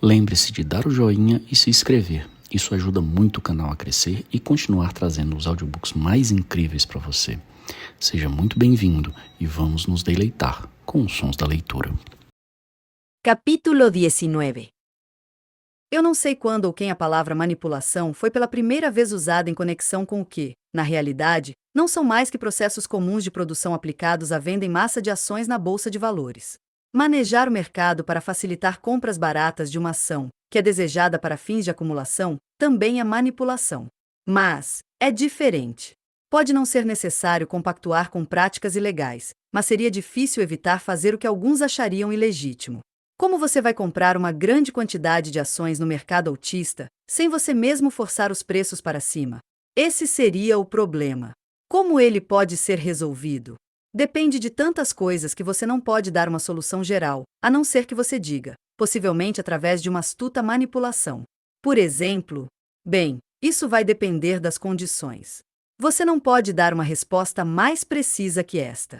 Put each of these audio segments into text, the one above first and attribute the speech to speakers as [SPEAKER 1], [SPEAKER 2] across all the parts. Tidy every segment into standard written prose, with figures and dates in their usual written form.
[SPEAKER 1] Lembre-se de dar o joinha e se inscrever. Isso ajuda muito o canal a crescer e continuar trazendo os audiobooks mais incríveis para você. Seja muito bem-vindo e vamos nos deleitar com os sons da leitura.
[SPEAKER 2] Capítulo 19. Eu não sei quando ou quem a palavra manipulação foi pela primeira vez usada em conexão com o que, na realidade, não são mais que processos comuns de produção aplicados à venda em massa de ações na bolsa de valores. Manejar o mercado para facilitar compras baratas de uma ação, que é desejada para fins de acumulação, também é manipulação. Mas é diferente. Pode não ser necessário compactuar com práticas ilegais, mas seria difícil evitar fazer o que alguns achariam ilegítimo. Como você vai comprar uma grande quantidade de ações no mercado altista, sem você mesmo forçar os preços para cima? Esse seria o problema. Como ele pode ser resolvido? Depende de tantas coisas que você não pode dar uma solução geral, a não ser que você diga, possivelmente através de uma astuta manipulação. Por exemplo, isso vai depender das condições. Você não pode dar uma resposta mais precisa que esta.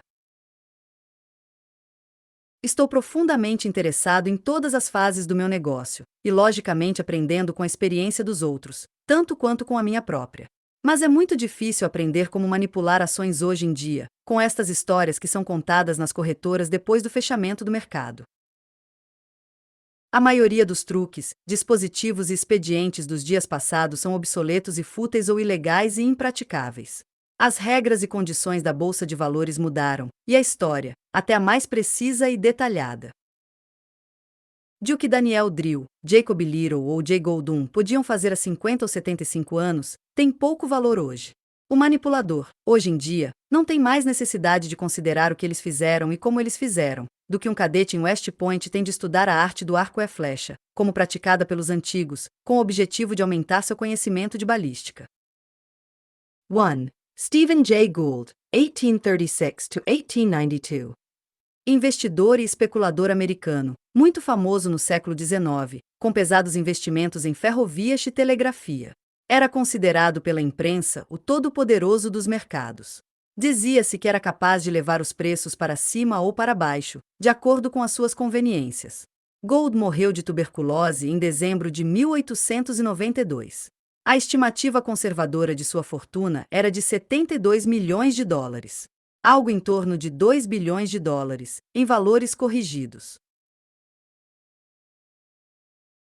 [SPEAKER 2] Estou profundamente interessado em todas as fases do meu negócio, e logicamente aprendendo com a experiência dos outros, tanto quanto com a minha própria. Mas é muito difícil aprender como manipular ações hoje em dia, com estas histórias que são contadas nas corretoras depois do fechamento do mercado. A maioria dos truques, dispositivos e expedientes dos dias passados são obsoletos e fúteis ou ilegais e impraticáveis. As regras e condições da Bolsa de Valores mudaram, e a história, até a mais precisa e detalhada, de o que Daniel Drill, Jacob Little ou Jay Goldum podiam fazer há 50 ou 75 anos, tem pouco valor hoje. O manipulador, hoje em dia, não tem mais necessidade de considerar o que eles fizeram e como eles fizeram, do que um cadete em West Point tem de estudar a arte do arco e flecha, como praticada pelos antigos, com o objetivo de aumentar seu conhecimento de balística. 1. Stephen Jay Gould, 1836 to 1892. Investidor e especulador americano, muito famoso no século XIX, com pesados investimentos em ferrovias e telegrafia. Era considerado pela imprensa o todo-poderoso dos mercados. Dizia-se que era capaz de levar os preços para cima ou para baixo, de acordo com as suas conveniências. Gould morreu de tuberculose em dezembro de 1892. A estimativa conservadora de sua fortuna era de 72 milhões de dólares. Algo em torno de 2 bilhões de dólares, em valores corrigidos.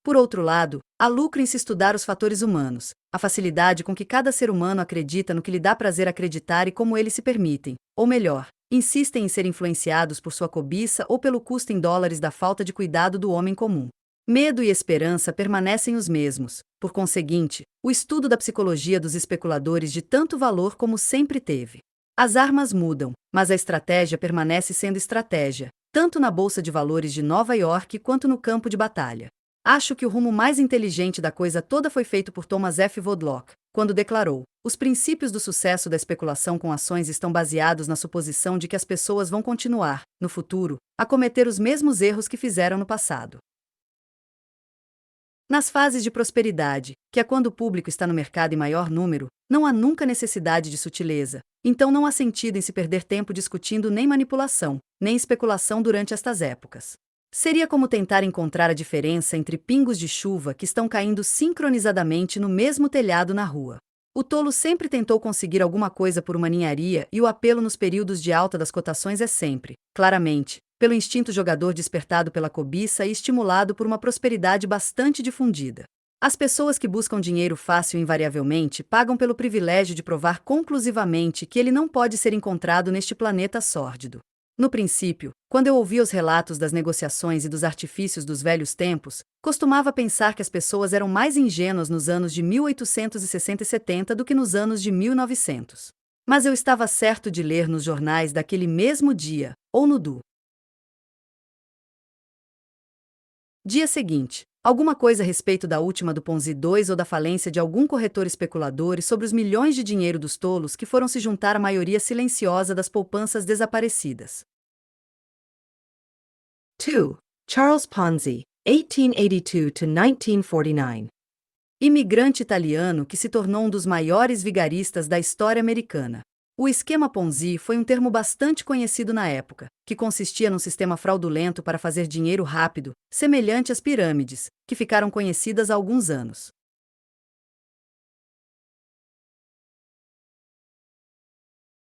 [SPEAKER 2] Por outro lado, há lucro em se estudar os fatores humanos, a facilidade com que cada ser humano acredita no que lhe dá prazer acreditar e como eles se permitem, ou melhor, insistem em ser influenciados por sua cobiça ou pelo custo em dólares da falta de cuidado do homem comum. Medo e esperança permanecem os mesmos, por conseguinte, o estudo da psicologia dos especuladores de tanto valor como sempre teve. As armas mudam, mas a estratégia permanece sendo estratégia, tanto na Bolsa de Valores de Nova York quanto no campo de batalha. Acho que o rumo mais inteligente da coisa toda foi feito por Thomas F. Vodlock, quando declarou: os princípios do sucesso da especulação com ações estão baseados na suposição de que as pessoas vão continuar, no futuro, a cometer os mesmos erros que fizeram no passado. Nas fases de prosperidade, que é quando o público está no mercado em maior número, não há nunca necessidade de sutileza, então não há sentido em se perder tempo discutindo nem manipulação, nem especulação durante estas épocas. Seria como tentar encontrar a diferença entre pingos de chuva que estão caindo sincronizadamente no mesmo telhado na rua. O tolo sempre tentou conseguir alguma coisa por uma ninharia e o apelo nos períodos de alta das cotações é sempre, claramente, pelo instinto jogador despertado pela cobiça e estimulado por uma prosperidade bastante difundida. As pessoas que buscam dinheiro fácil invariavelmente pagam pelo privilégio de provar conclusivamente que ele não pode ser encontrado neste planeta sórdido. No princípio, quando eu ouvia os relatos das negociações e dos artifícios dos velhos tempos, costumava pensar que as pessoas eram mais ingênuas nos anos de 1860 e 70 do que nos anos de 1900. Mas eu estava certo de ler nos jornais daquele mesmo dia, ou no dia seguinte, alguma coisa a respeito da última do Ponzi 2 ou da falência de algum corretor especulador e sobre os milhões de dinheiro dos tolos que foram se juntar à maioria silenciosa das poupanças desaparecidas. 2. Charles Ponzi, 1882 to 1949. Imigrante italiano que se tornou um dos maiores vigaristas da história americana. O esquema Ponzi foi um termo bastante conhecido na época, que consistia num sistema fraudulento para fazer dinheiro rápido, semelhante às pirâmides, que ficaram conhecidas há alguns anos.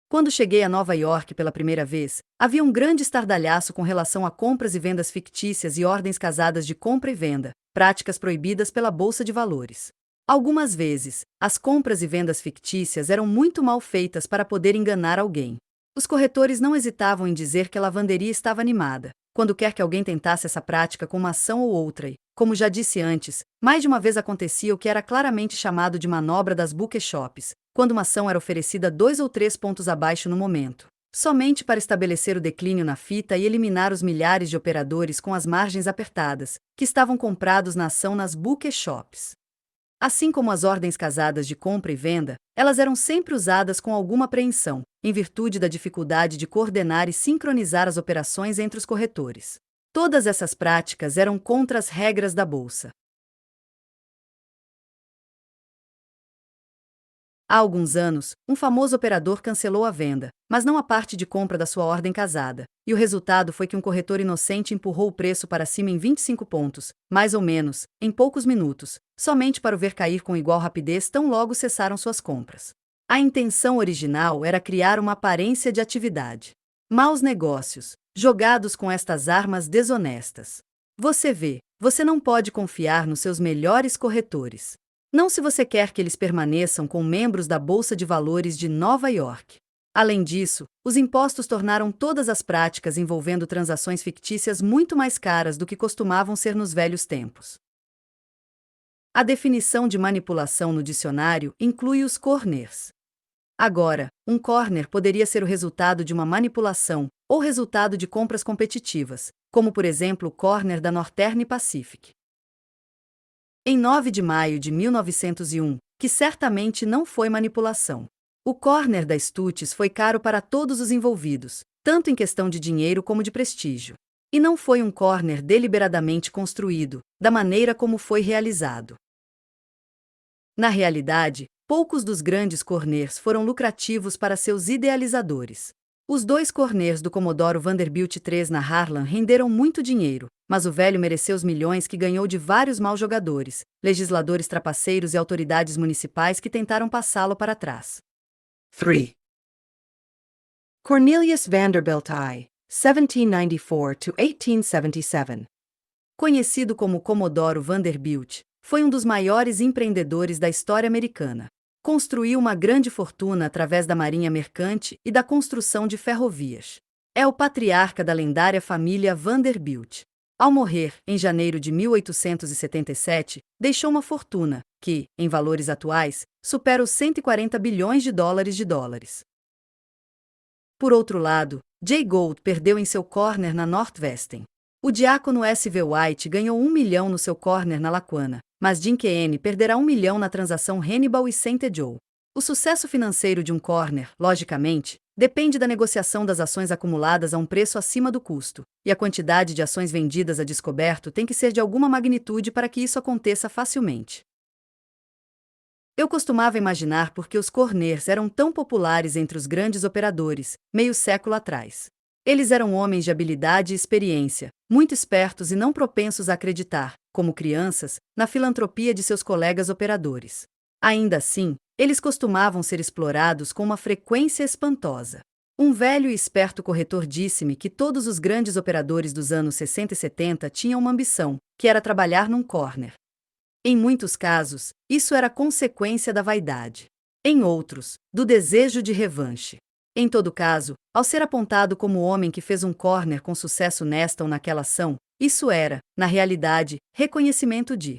[SPEAKER 2] Quando cheguei a Nova York pela primeira vez, havia um grande estardalhaço com relação a compras e vendas fictícias e ordens casadas de compra e venda, práticas proibidas pela Bolsa de Valores. Algumas vezes, as compras e vendas fictícias eram muito mal feitas para poder enganar alguém. Os corretores não hesitavam em dizer que a lavanderia estava animada, quando quer que alguém tentasse essa prática com uma ação ou outra e, como já disse antes, mais de uma vez acontecia o que era claramente chamado de manobra das bookeshops, quando uma ação era oferecida 2 ou 3 pontos abaixo no momento, somente para estabelecer o declínio na fita e eliminar os milhares de operadores com as margens apertadas, que estavam comprados na ação nas bookeshops. Assim como as ordens casadas de compra e venda, elas eram sempre usadas com alguma apreensão, em virtude da dificuldade de coordenar e sincronizar as operações entre os corretores. Todas essas práticas eram contra as regras da bolsa. Há alguns anos, um famoso operador cancelou a venda, mas não a parte de compra da sua ordem casada, e o resultado foi que um corretor inocente empurrou o preço para cima em 25 pontos, mais ou menos, em poucos minutos, somente para o ver cair com igual rapidez tão logo cessaram suas compras. A intenção original era criar uma aparência de atividade. Maus negócios, jogados com estas armas desonestas. Você vê, você não pode confiar nos seus melhores corretores. Não se você quer que eles permaneçam com membros da Bolsa de Valores de Nova York. Além disso, os impostos tornaram todas as práticas envolvendo transações fictícias muito mais caras do que costumavam ser nos velhos tempos. A definição de manipulação no dicionário inclui os corners. Agora, um corner poderia ser o resultado de uma manipulação ou resultado de compras competitivas, como por exemplo o corner da Northern Pacific. Em 9 de maio de 1901, que certamente não foi manipulação. O corner da Stutz foi caro para todos os envolvidos, tanto em questão de dinheiro como de prestígio. E não foi um corner deliberadamente construído, da maneira como foi realizado. Na realidade, poucos dos grandes corners foram lucrativos para seus idealizadores. Os 2 corners do Comodoro Vanderbilt III na Harlem renderam muito dinheiro, mas o velho mereceu os milhões que ganhou de vários maus jogadores, legisladores trapaceiros e autoridades municipais que tentaram passá-lo para trás.
[SPEAKER 3] 3. Cornelius Vanderbilt I, 1794 to 1877.
[SPEAKER 2] Conhecido como Comodoro Vanderbilt, foi um dos maiores empreendedores da história americana. Construiu uma grande fortuna através da marinha mercante e da construção de ferrovias. É o patriarca da lendária família Vanderbilt. Ao morrer, em janeiro de 1877, deixou uma fortuna que, em valores atuais, supera os 140 bilhões de dólares. Por outro lado, Jay Gould perdeu em seu corner na Northwestern. O diácono S.V. White ganhou 1 milhão no seu corner na Lackawanna, mas Jim Kane perderá 1 milhão na transação Hannibal e St. Joe. O sucesso financeiro de um corner, logicamente, depende da negociação das ações acumuladas a um preço acima do custo, e a quantidade de ações vendidas a descoberto tem que ser de alguma magnitude para que isso aconteça facilmente. Eu costumava imaginar por que os corners eram tão populares entre os grandes operadores, meio século atrás. Eles eram homens de habilidade e experiência, muito espertos e não propensos a acreditar, como crianças, na filantropia de seus colegas operadores. Ainda assim, eles costumavam ser explorados com uma frequência espantosa. Um velho e esperto corretor disse-me que todos os grandes operadores dos anos 60 e 70 tinham uma ambição, que era trabalhar num corner. Em muitos casos, isso era consequência da vaidade. Em outros, do desejo de revanche. Em todo caso, ao ser apontado como o homem que fez um corner com sucesso nesta ou naquela ação, isso era, na realidade, reconhecimento de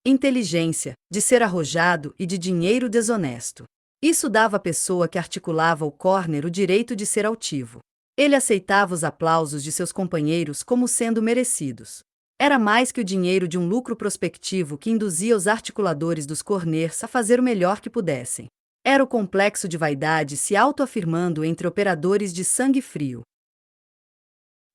[SPEAKER 2] inteligência, de ser arrojado e de dinheiro desonesto. Isso dava à pessoa que articulava o corner o direito de ser altivo. Ele aceitava os aplausos de seus companheiros como sendo merecidos. Era mais que o dinheiro de um lucro prospectivo que induzia os articuladores dos corners a fazer o melhor que pudessem. Era o complexo de vaidade se autoafirmando entre operadores de sangue frio.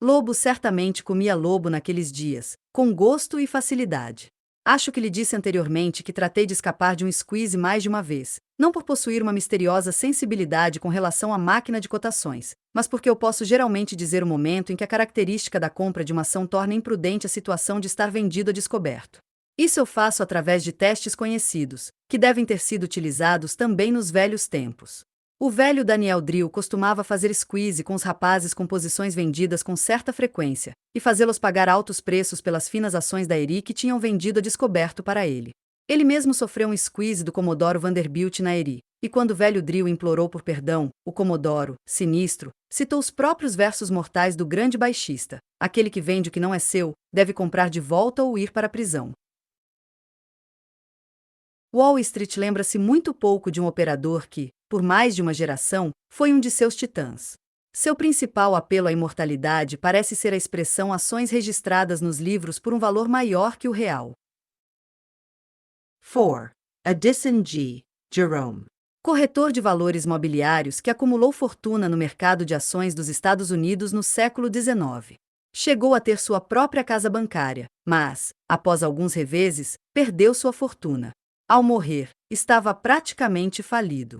[SPEAKER 2] Lobo certamente comia lobo naqueles dias, com gosto e facilidade. Acho que lhe disse anteriormente que tratei de escapar de um squeeze mais de uma vez, não por possuir uma misteriosa sensibilidade com relação à máquina de cotações, mas porque eu posso geralmente dizer o momento em que a característica da compra de uma ação torna imprudente a situação de estar vendido a descoberto. Isso eu faço através de testes conhecidos, que devem ter sido utilizados também nos velhos tempos. O velho Daniel Drill costumava fazer squeeze com os rapazes com posições vendidas com certa frequência, e fazê-los pagar altos preços pelas finas ações da Eri que tinham vendido a descoberto para ele. Ele mesmo sofreu um squeeze do Comodoro Vanderbilt na Eri, e quando o velho Drill implorou por perdão, o Comodoro, sinistro, citou os próprios versos mortais do grande baixista: aquele que vende o que não é seu, deve comprar de volta ou ir para a prisão. Wall Street lembra-se muito pouco de um operador que, por mais de uma geração, foi um de seus titãs. Seu principal apelo à imortalidade parece ser a expressão ações registradas nos livros por um valor maior que o real.
[SPEAKER 3] 4. Addison G. Jerome.
[SPEAKER 2] Corretor de valores mobiliários que acumulou fortuna no mercado de ações dos Estados Unidos no século XIX. Chegou a ter sua própria casa bancária, mas, após alguns reveses, perdeu sua fortuna. Ao morrer, estava praticamente falido.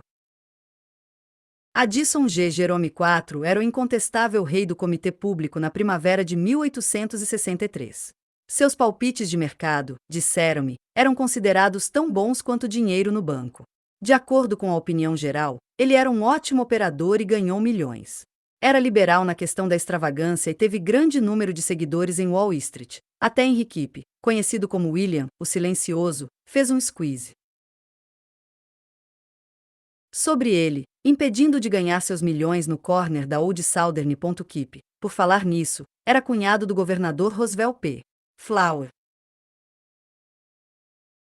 [SPEAKER 2] Addison G. Jerome IV era o incontestável rei do comitê público na primavera de 1863. Seus palpites de mercado, disseram-me, eram considerados tão bons quanto dinheiro no banco. De acordo com a opinião geral, ele era um ótimo operador e ganhou milhões. Era liberal na questão da extravagância e teve grande número de seguidores em Wall Street. Até Henry Kipp, conhecido como William, o Silencioso, fez um squeeze sobre ele, impedindo de ganhar seus milhões no corner da Old Southern. Kipp, por falar nisso, era cunhado do governador Roosevelt P. Flower.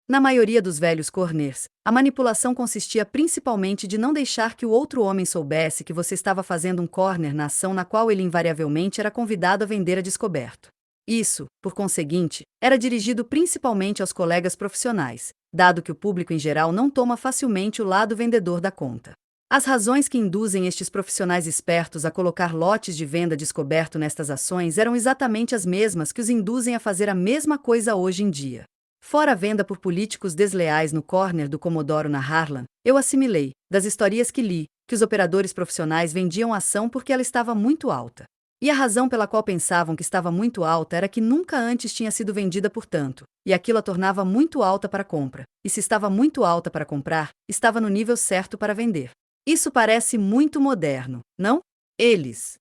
[SPEAKER 2] Na maioria dos velhos corners, a manipulação consistia principalmente de não deixar que o outro homem soubesse que você estava fazendo um corner na ação na qual ele invariavelmente era convidado a vender a descoberto. Isso, por conseguinte, era dirigido principalmente aos colegas profissionais, dado que o público em geral não toma facilmente o lado vendedor da conta. As razões que induzem estes profissionais espertos a colocar lotes de venda descoberto nestas ações eram exatamente as mesmas que os induzem a fazer a mesma coisa hoje em dia. Fora a venda por políticos desleais no corner do Comodoro na Harlem, eu assimilei, das historias que li, que os operadores profissionais vendiam a ação porque ela estava muito alta. E a razão pela qual pensavam que estava muito alta era que nunca antes tinha sido vendida por tanto, e aquilo a tornava muito alta para compra, e se estava muito alta para comprar, estava no nível certo para vender. Isso parece muito moderno, não? Eles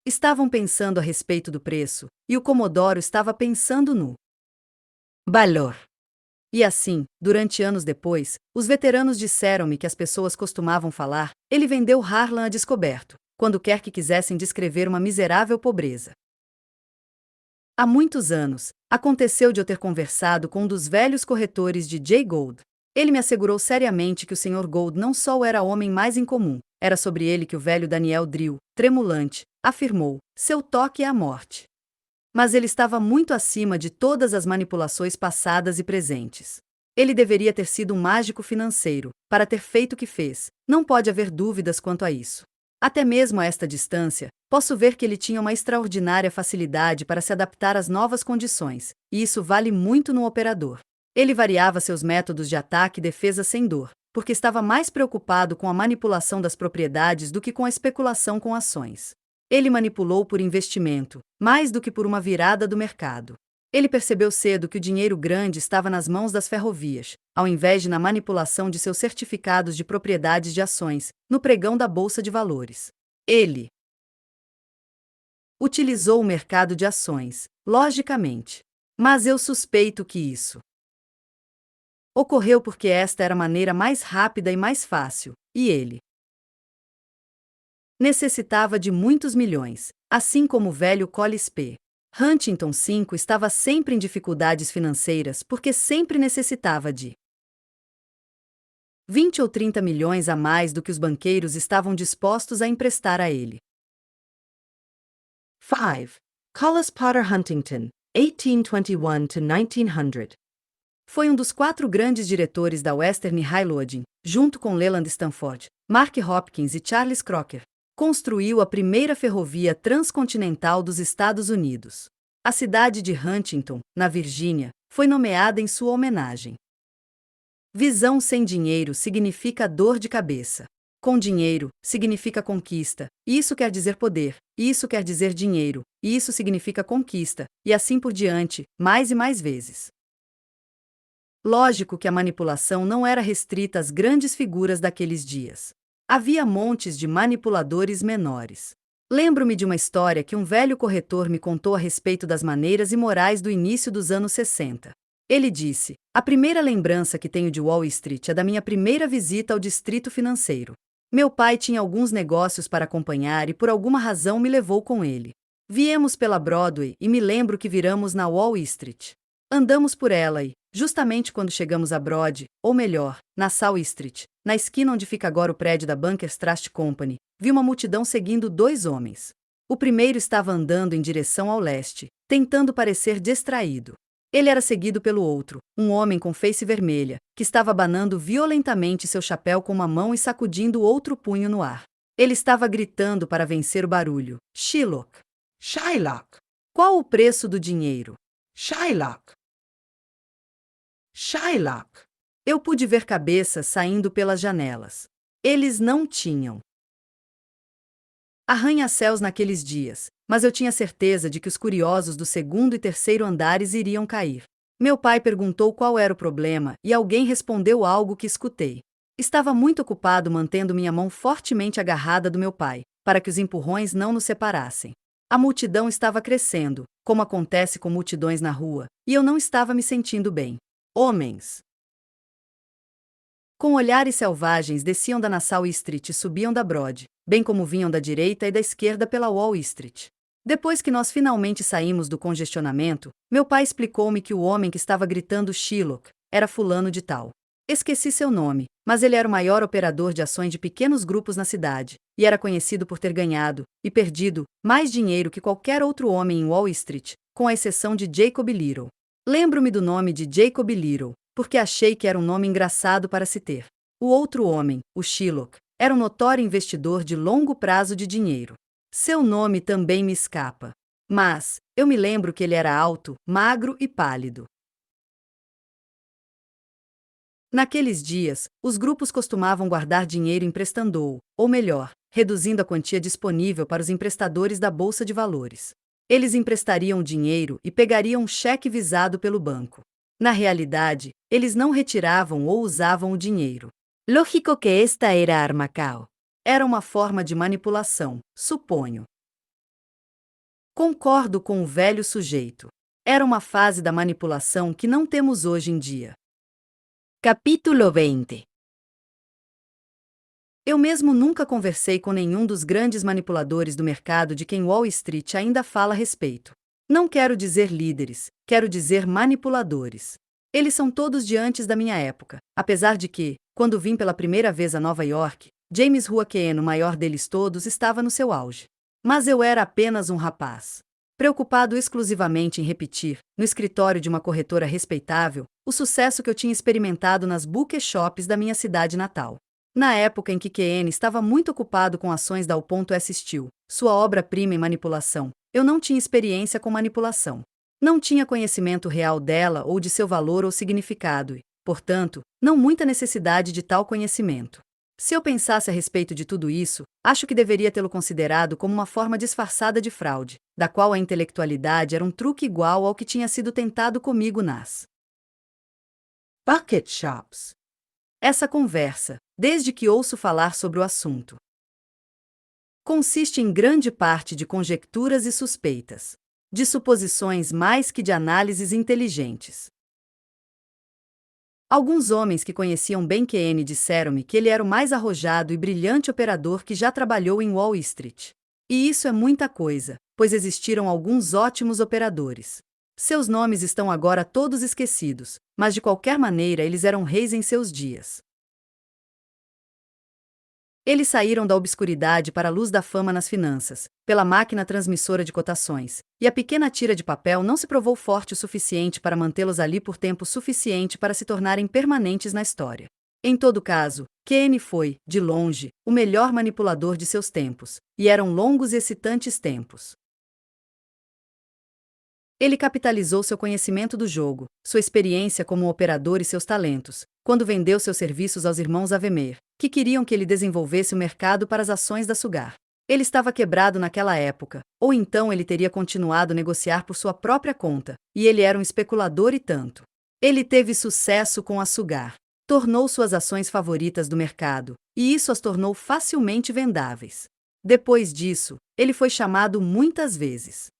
[SPEAKER 2] estavam pensando a respeito do preço, e o Comodoro estava pensando no valor. E assim, durante anos depois, os veteranos disseram-me que as pessoas costumavam falar: ele vendeu Harlem a descoberto, quando quer que quisessem descrever uma miserável pobreza. Há muitos anos, aconteceu de eu ter conversado com um dos velhos corretores de Jay Gould. Ele me assegurou seriamente que o Sr. Gould não só era o homem mais incomum, era sobre ele que o velho Daniel Drill, tremulante, afirmou: seu toque é a morte. Mas ele estava muito acima de todas as manipulações passadas e presentes. Ele deveria ter sido um mágico financeiro, para ter feito o que fez, não pode haver dúvidas quanto a isso. Até mesmo a esta distância, posso ver que ele tinha uma extraordinária facilidade para se adaptar às novas condições, e isso vale muito no operador. Ele variava seus métodos de ataque e defesa sem dor, porque estava mais preocupado com a manipulação das propriedades do que com a especulação com ações. Ele manipulou por investimento, mais do que por uma virada do mercado. Ele percebeu cedo que o dinheiro grande estava nas mãos das ferrovias, ao invés de na manipulação de seus certificados de propriedades de ações, no pregão da Bolsa de Valores. Ele utilizou o mercado de ações, logicamente. Mas eu suspeito que isso ocorreu porque esta era a maneira mais rápida e mais fácil, e ele necessitava de muitos milhões, assim como o velho Collis P. Huntington V estava sempre em dificuldades financeiras porque sempre necessitava de 20 ou 30 milhões a mais do que os banqueiros estavam dispostos a emprestar a ele.
[SPEAKER 3] 5. Collis Potter Huntington, 1821 to 1900.
[SPEAKER 2] Foi um dos 4 grandes diretores da Western Railroad, junto com Leland Stanford, Mark Hopkins e Charles Crocker. Construiu a primeira ferrovia transcontinental dos Estados Unidos. A cidade de Huntington, na Virgínia, foi nomeada em sua homenagem. Visão sem dinheiro significa dor de cabeça. Com dinheiro, significa conquista, e isso quer dizer poder, e isso quer dizer dinheiro, e isso significa conquista, e assim por diante, mais e mais vezes. Lógico que a manipulação não era restrita às grandes figuras daqueles dias. Havia montes de manipuladores menores. Lembro-me de uma história que um velho corretor me contou a respeito das maneiras e morais do início dos anos 60. Ele disse: "A primeira lembrança que tenho de Wall Street é da minha primeira visita ao distrito financeiro. Meu pai tinha alguns negócios para acompanhar e por alguma razão me levou com ele. Viemos pela Broadway e me lembro que viramos na Wall Street. Andamos por ela e, justamente quando chegamos a Broad, ou melhor, na South Street, na esquina onde fica agora o prédio da Bankers Trust Company, vi uma multidão seguindo dois homens. O primeiro estava andando em direção ao leste, tentando parecer distraído. Ele era seguido pelo outro, um homem com face vermelha, que estava abanando violentamente seu chapéu com uma mão e sacudindo o outro punho no ar. Ele estava gritando para vencer o barulho: Shylock!
[SPEAKER 3] Shylock!
[SPEAKER 2] Qual o preço do dinheiro?
[SPEAKER 3] Shylock! Shylock!
[SPEAKER 2] Eu pude ver cabeças saindo pelas janelas. Eles não tinham arranha-céus naqueles dias, mas eu tinha certeza de que os curiosos do segundo e terceiro andares iriam cair. Meu pai perguntou qual era o problema e alguém respondeu algo que escutei. Estava muito ocupado mantendo minha mão fortemente agarrada do meu pai, para que os empurrões não nos separassem. A multidão estava crescendo, como acontece com multidões na rua, e eu não estava me sentindo bem. Homens com olhares selvagens desciam da Nassau Street e subiam da Broad, bem como vinham da direita e da esquerda pela Wall Street. Depois que nós finalmente saímos do congestionamento, meu pai explicou-me que o homem que estava gritando Shylock era fulano de tal. Esqueci seu nome, mas ele era o maior operador de ações de pequenos grupos na cidade, e era conhecido por ter ganhado, e perdido, mais dinheiro que qualquer outro homem em Wall Street, com a exceção de Jacob Little. Lembro-me do nome de Jacob Little, porque achei que era um nome engraçado para se ter. O outro homem, o Shylock, era um notório investidor de longo prazo de dinheiro. Seu nome também me escapa. Mas, eu me lembro que ele era alto, magro e pálido. Naqueles dias, os grupos costumavam guardar dinheiro emprestando, ou melhor, reduzindo a quantia disponível para os emprestadores da Bolsa de Valores. Eles emprestariam o dinheiro e pegariam um cheque visado pelo banco. Na realidade, eles não retiravam ou usavam o dinheiro. Lógico que esta era armacao. Era uma forma de manipulação, suponho. Concordo com o velho sujeito. Era uma fase da manipulação que não temos hoje em dia. Capítulo 20. Eu mesmo nunca conversei com nenhum dos grandes manipuladores do mercado de quem Wall Street ainda fala a respeito. Não quero dizer líderes, quero dizer manipuladores. Eles são todos de antes da minha época, apesar de que, quando vim pela primeira vez a Nova York, James Ruaken, o maior deles todos, estava no seu auge. Mas eu era apenas um rapaz. Preocupado exclusivamente em repetir, no escritório de uma corretora respeitável, o sucesso que eu tinha experimentado nas bookshops da minha cidade natal. Na época em que Keynes estava muito ocupado com ações da U.S. Steel, sua obra-prima em manipulação, eu não tinha experiência com manipulação. Não tinha conhecimento real dela ou de seu valor ou significado e, portanto, não muita necessidade de tal conhecimento. Se eu pensasse a respeito de tudo isso, acho que deveria tê-lo considerado como uma forma disfarçada de fraude, da qual a intelectualidade era um truque igual ao que tinha sido tentado comigo nas
[SPEAKER 3] Bucket shops.
[SPEAKER 2] Essa conversa, desde que ouço falar sobre o assunto, consiste em grande parte de conjecturas e suspeitas, de suposições mais que de análises inteligentes. Alguns homens que conheciam bem Keynes disseram-me que ele era o mais arrojado e brilhante operador que já trabalhou em Wall Street. E isso é muita coisa, pois existiram alguns ótimos operadores. Seus nomes estão agora todos esquecidos, mas de qualquer maneira eles eram reis em seus dias. Eles saíram da obscuridade para a luz da fama nas finanças, pela máquina transmissora de cotações, e a pequena tira de papel não se provou forte o suficiente para mantê-los ali por tempo suficiente para se tornarem permanentes na história. Em todo caso, Keynes foi, de longe, o melhor manipulador de seus tempos, e eram longos e excitantes tempos. Ele capitalizou seu conhecimento do jogo, sua experiência como operador e seus talentos, quando vendeu seus serviços aos irmãos Avemeir, que queriam que ele desenvolvesse o mercado para as ações da Sugar. Ele estava quebrado naquela época, ou então ele teria continuado a negociar por sua própria conta, e ele era um especulador e tanto. Ele teve sucesso com a Sugar. Tornou suas ações favoritas do mercado, e isso as tornou facilmente vendáveis. Depois disso, ele foi chamado muitas vezes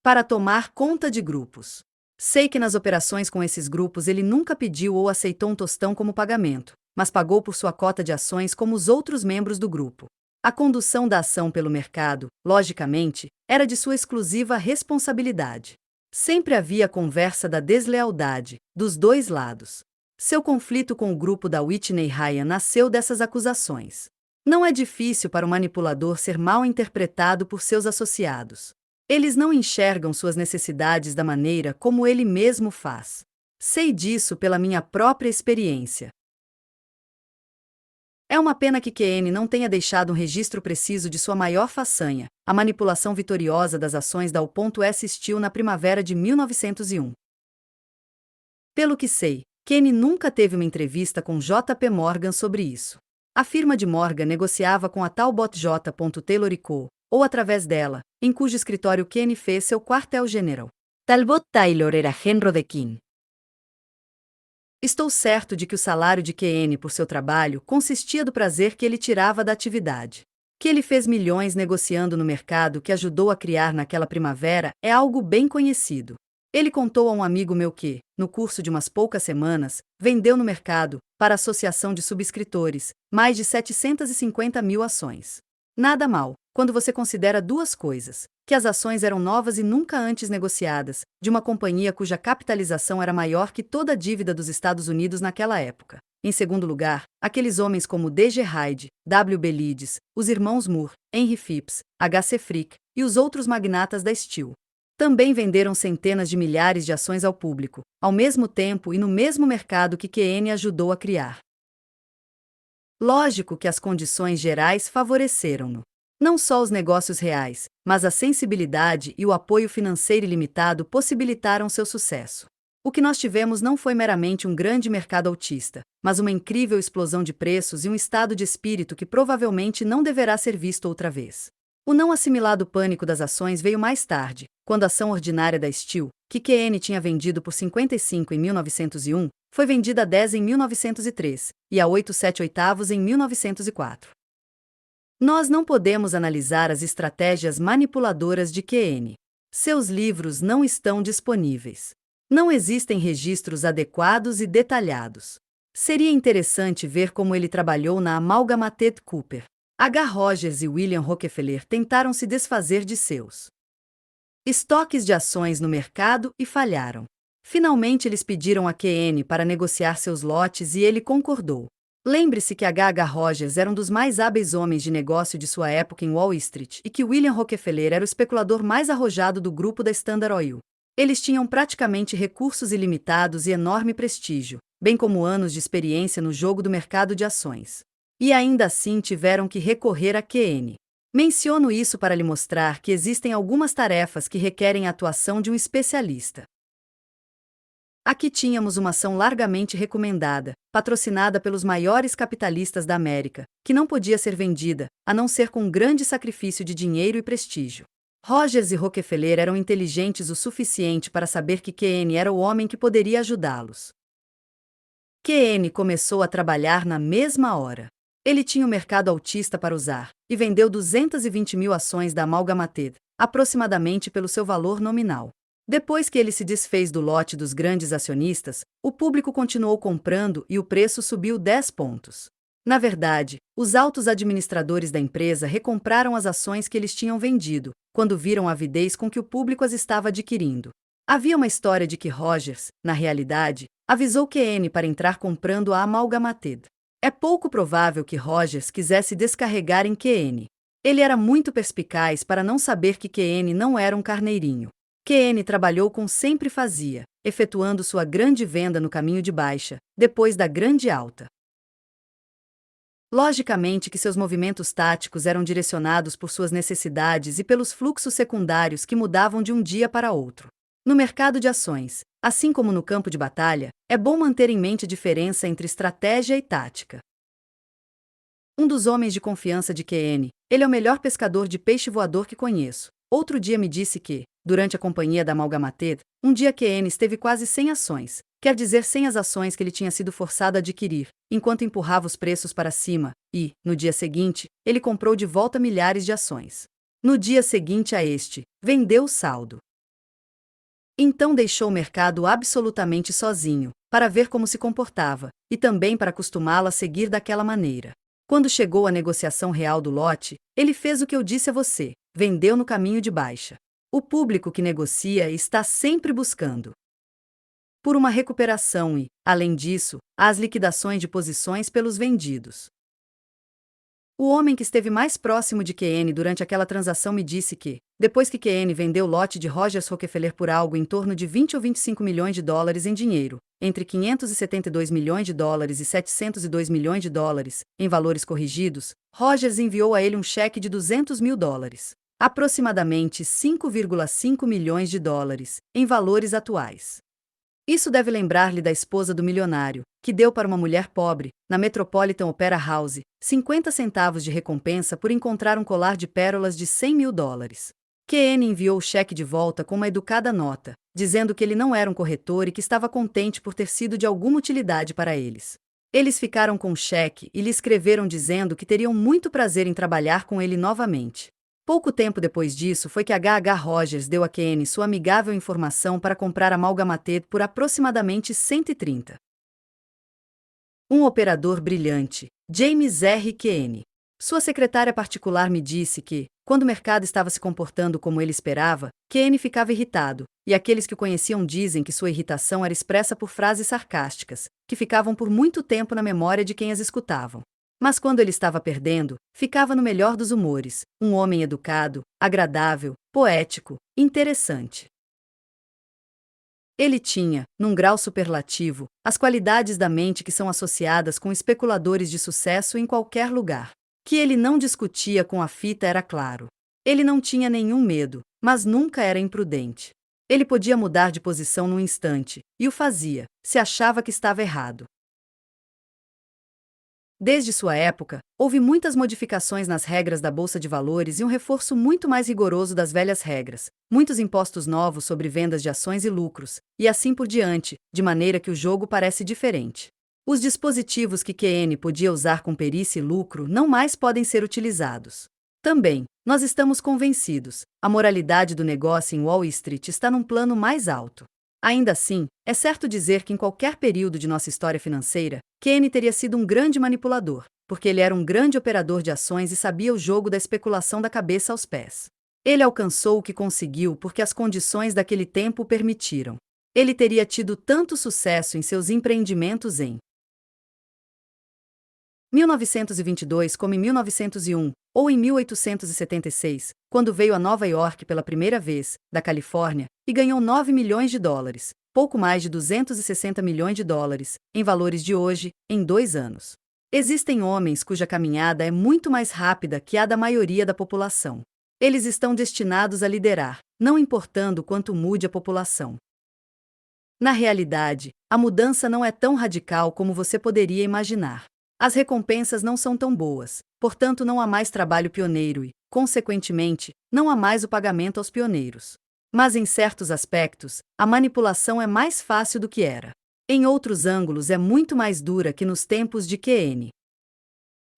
[SPEAKER 2] para tomar conta de grupos. Sei que nas operações com esses grupos ele nunca pediu ou aceitou um tostão como pagamento, mas pagou por sua cota de ações como os outros membros do grupo. A condução da ação pelo mercado, logicamente, era de sua exclusiva responsabilidade. Sempre havia a conversa da deslealdade, dos dois lados. Seu conflito com o grupo da Whitney Ryan nasceu dessas acusações. Não é difícil para o manipulador ser mal interpretado por seus associados. Eles não enxergam suas necessidades da maneira como ele mesmo faz. Sei disso pela minha própria experiência. É uma pena que QN não tenha deixado um registro preciso de sua maior façanha, a manipulação vitoriosa das ações da U.S. Steel na primavera de 1901. Pelo que sei, QN nunca teve uma entrevista com J.P. Morgan sobre isso. A firma de Morgan negociava com a Talbot J. Taylor & Co., ou através dela, em cujo escritório QN fez seu quartel-general. Talbot Taylor era genro de King. Estou certo de que o salário de QN por seu trabalho consistia do prazer que ele tirava da atividade. Que ele fez milhões negociando no mercado que ajudou a criar naquela primavera é algo bem conhecido. Ele contou a um amigo meu que, no curso de umas poucas semanas, vendeu no mercado, para a associação de subscritores, mais de 750 mil ações. Nada mal, quando você considera duas coisas: que as ações eram novas e nunca antes negociadas, de uma companhia cuja capitalização era maior que toda a dívida dos Estados Unidos naquela época. Em segundo lugar, aqueles homens como D.G. Hyde, W.B. Leeds, os irmãos Moore, Henry Phipps, H.C. Frick e os outros magnatas da Steel. Também venderam centenas de milhares de ações ao público, ao mesmo tempo e no mesmo mercado que QN ajudou a criar. Lógico que as condições gerais favoreceram-no. Não só os negócios reais, mas a sensibilidade e o apoio financeiro ilimitado possibilitaram seu sucesso. O que nós tivemos não foi meramente um grande mercado altista, mas uma incrível explosão de preços e um estado de espírito que provavelmente não deverá ser visto outra vez. O não assimilado pânico das ações veio mais tarde, quando a ação ordinária da Steel, que QN tinha vendido por 55 em 1901, foi vendida a 10 em 1903, e a 8,78 em 1904. Nós não podemos analisar as estratégias manipuladoras de QN. Seus livros não estão disponíveis. Não existem registros adequados e detalhados. Seria interessante ver como ele trabalhou na Amalgamated Cooper. H. Rogers e William Rockefeller tentaram se desfazer de seus estoques de ações no mercado e falharam. Finalmente eles pediram a QN para negociar seus lotes e ele concordou. Lembre-se que H. Rogers era um dos mais hábeis homens de negócio de sua época em Wall Street e que William Rockefeller era o especulador mais arrojado do grupo da Standard Oil. Eles tinham praticamente recursos ilimitados e enorme prestígio, bem como anos de experiência no jogo do mercado de ações. E ainda assim tiveram que recorrer a QN. Menciono isso para lhe mostrar que existem algumas tarefas que requerem a atuação de um especialista. Aqui tínhamos uma ação largamente recomendada, patrocinada pelos maiores capitalistas da América, que não podia ser vendida, a não ser com um grande sacrifício de dinheiro e prestígio. Rogers e Rockefeller eram inteligentes o suficiente para saber que QN era o homem que poderia ajudá-los. QN começou a trabalhar na mesma hora. Ele tinha o mercado altista para usar, e vendeu 220 mil ações da Amalgamated, aproximadamente pelo seu valor nominal. Depois que ele se desfez do lote dos grandes acionistas, o público continuou comprando e o preço subiu 10 pontos. Na verdade, os altos administradores da empresa recompraram as ações que eles tinham vendido, quando viram a avidez com que o público as estava adquirindo. Havia uma história de que Rogers, na realidade, avisou QN para entrar comprando a Amalgamated. É pouco provável que Rogers quisesse descarregar em QN. Ele era muito perspicaz para não saber que QN não era um carneirinho. QN trabalhou como sempre fazia, efetuando sua grande venda no caminho de baixa, depois da grande alta. Logicamente que seus movimentos táticos eram direcionados por suas necessidades e pelos fluxos secundários que mudavam de um dia para outro. No mercado de ações, assim como no campo de batalha, é bom manter em mente a diferença entre estratégia e tática. Um dos homens de confiança de QN, ele é o melhor pescador de peixe voador que conheço. Outro dia me disse que, durante a companhia da Amalgamated, um dia QN esteve quase sem ações, quer dizer sem as ações que ele tinha sido forçado a adquirir, enquanto empurrava os preços para cima, e, no dia seguinte, ele comprou de volta milhares de ações. No dia seguinte a este, vendeu o saldo. Então deixou o mercado absolutamente sozinho, para ver como se comportava, e também para acostumá-lo a seguir daquela maneira. Quando chegou a negociação real do lote, ele fez o que eu disse a você, vendeu no caminho de baixa. O público que negocia está sempre buscando por uma recuperação e, além disso, as liquidações de posições pelos vendidos. O homem que esteve mais próximo de QN durante aquela transação me disse que, depois que QN vendeu o lote de Rogers Rockefeller por algo em torno de 20 ou 25 milhões de dólares em dinheiro, entre 572 milhões de dólares e 702 milhões de dólares, em valores corrigidos, Rogers enviou a ele um cheque de 200 mil dólares, aproximadamente 5,5 milhões de dólares, em valores atuais. Isso deve lembrar-lhe da esposa do milionário, que deu para uma mulher pobre, na Metropolitan Opera House, 50 centavos de recompensa por encontrar um colar de pérolas de 100 mil dólares. QN enviou o cheque de volta com uma educada nota, dizendo que ele não era um corretor e que estava contente por ter sido de alguma utilidade para eles. Eles ficaram com o cheque e lhe escreveram dizendo que teriam muito prazer em trabalhar com ele novamente. Pouco tempo depois disso foi que H.H. Rogers deu a QN sua amigável informação para comprar a Amalgamated por aproximadamente 130. Um operador brilhante, James R. QN. Sua secretária particular me disse que, quando o mercado estava se comportando como ele esperava, QN ficava irritado, e aqueles que o conheciam dizem que sua irritação era expressa por frases sarcásticas, que ficavam por muito tempo na memória de quem as escutavam. Mas quando ele estava perdendo, ficava no melhor dos humores, um homem educado, agradável, poético, interessante. Ele tinha, num grau superlativo, as qualidades da mente que são associadas com especuladores de sucesso em qualquer lugar. Que ele não discutia com a fita era claro. Ele não tinha nenhum medo, mas nunca era imprudente. Ele podia mudar de posição num instante, e o fazia, se achava que estava errado. Desde sua época, houve muitas modificações nas regras da Bolsa de Valores e um reforço muito mais rigoroso das velhas regras, muitos impostos novos sobre vendas de ações e lucros, e assim por diante, de maneira que o jogo parece diferente. Os dispositivos que QN podia usar com perícia e lucro não mais podem ser utilizados. Também, nós estamos convencidos, a moralidade do negócio em Wall Street está num plano mais alto. Ainda assim, é certo dizer que em qualquer período de nossa história financeira, QN teria sido um grande manipulador, porque ele era um grande operador de ações e sabia o jogo da especulação da cabeça aos pés. Ele alcançou o que conseguiu porque as condições daquele tempo o permitiram. Ele teria tido tanto sucesso em seus empreendimentos em 1922 como em 1901, ou em 1876, quando veio a Nova York pela primeira vez, da Califórnia, e ganhou 9 milhões de dólares, pouco mais de 260 milhões de dólares, em valores de hoje, em 2 anos. Existem homens cuja caminhada é muito mais rápida que a da maioria da população. Eles estão destinados a liderar, não importando quanto mude a população. Na realidade, a mudança não é tão radical como você poderia imaginar. As recompensas não são tão boas, portanto não há mais trabalho pioneiro e, consequentemente, não há mais o pagamento aos pioneiros. Mas em certos aspectos, a manipulação é mais fácil do que era. Em outros ângulos é muito mais dura que nos tempos de QN.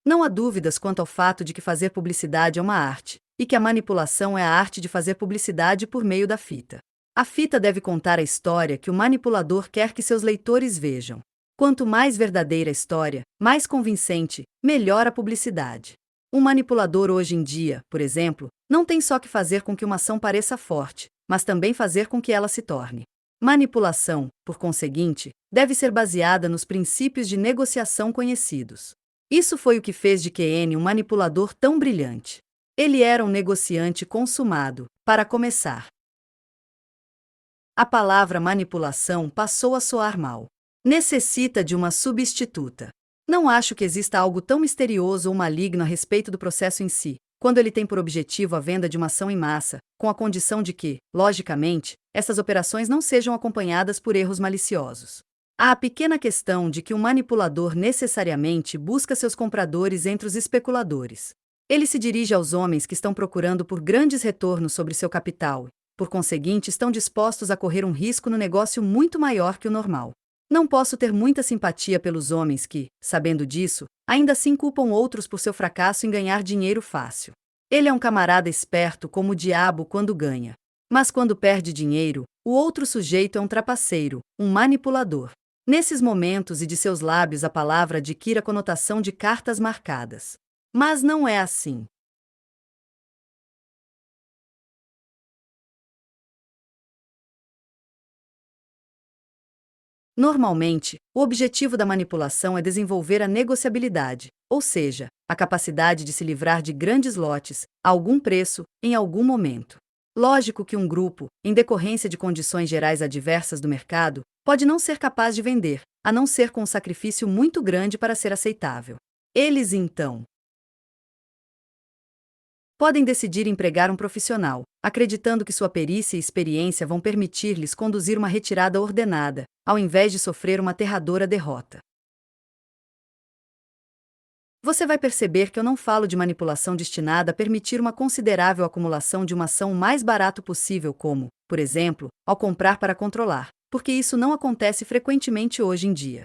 [SPEAKER 2] Não há dúvidas quanto ao fato de que fazer publicidade é uma arte, e que a manipulação é a arte de fazer publicidade por meio da fita. A fita deve contar a história que o manipulador quer que seus leitores vejam. Quanto mais verdadeira a história, mais convincente, melhor a publicidade. Um manipulador hoje em dia, por exemplo, não tem só que fazer com que uma ação pareça forte, mas também fazer com que ela se torne. Manipulação, por conseguinte, deve ser baseada nos princípios de negociação conhecidos. Isso foi o que fez de QN um manipulador tão brilhante. Ele era um negociante consumado, para começar. A palavra manipulação passou a soar mal. Necessita de uma substituta. Não acho que exista algo tão misterioso ou maligno a respeito do processo em si, quando ele tem por objetivo a venda de uma ação em massa, com a condição de que, logicamente, essas operações não sejam acompanhadas por erros maliciosos. Há a pequena questão de que um manipulador necessariamente busca seus compradores entre os especuladores. Ele se dirige aos homens que estão procurando por grandes retornos sobre seu capital, por conseguinte, estão dispostos a correr um risco no negócio muito maior que o normal. Não posso ter muita simpatia pelos homens que, sabendo disso, ainda assim culpam outros por seu fracasso em ganhar dinheiro fácil. Ele é um camarada esperto como o diabo quando ganha. Mas quando perde dinheiro, o outro sujeito é um trapaceiro, um manipulador. Nesses momentos e de seus lábios a palavra adquire a conotação de cartas marcadas. Mas não é assim. Normalmente, o objetivo da manipulação é desenvolver a negociabilidade, ou seja, a capacidade de se livrar de grandes lotes, a algum preço, em algum momento. Lógico que um grupo, em decorrência de condições gerais adversas do mercado, pode não ser capaz de vender, a não ser com um sacrifício muito grande para ser aceitável. Eles, então, podem decidir empregar um profissional, acreditando que sua perícia e experiência vão permitir-lhes conduzir uma retirada ordenada, ao invés de sofrer uma aterradora derrota. Você vai perceber que eu não falo de manipulação destinada a permitir uma considerável acumulação de uma ação o mais barato possível, como, por exemplo, ao comprar para controlar, porque isso não acontece frequentemente hoje em dia.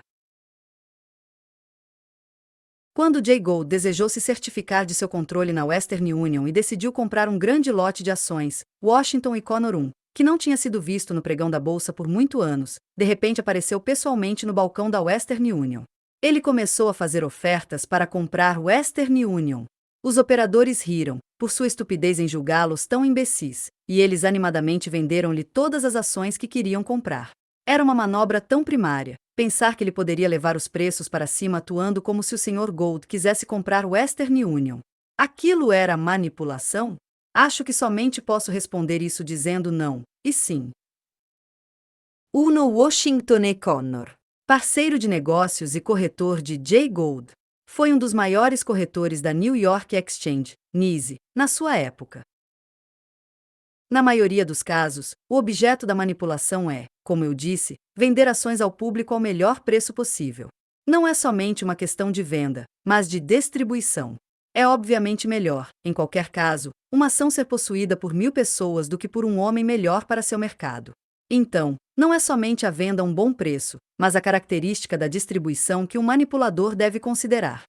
[SPEAKER 2] Quando Jay Gould desejou se certificar de seu controle na Western Union e decidiu comprar um grande lote de ações, Washington e Connor 1, que não tinha sido visto no pregão da bolsa por muitos anos, de repente apareceu pessoalmente no balcão da Western Union. Ele começou a fazer ofertas para comprar Western Union. Os operadores riram, por sua estupidez em julgá-los tão imbecis, e eles animadamente venderam-lhe todas as ações que queriam comprar. Era uma manobra tão primária, pensar que ele poderia levar os preços para cima atuando como se o Sr. Gould quisesse comprar Western Union. Aquilo era manipulação? Acho que somente posso responder isso dizendo não, e sim. Uno Washington e Connor, parceiro de negócios e corretor de Jay Gould, foi um dos maiores corretores da New York Exchange, NYSE, na sua época. Na maioria dos casos, o objeto da manipulação é, como eu disse, vender ações ao público ao melhor preço possível. Não é somente uma questão de venda, mas de distribuição. É obviamente melhor, em qualquer caso, uma ação ser possuída por 1000 pessoas do que por um homem melhor para seu mercado. Então, não é somente a venda a um bom preço, mas a característica da distribuição que o manipulador deve considerar.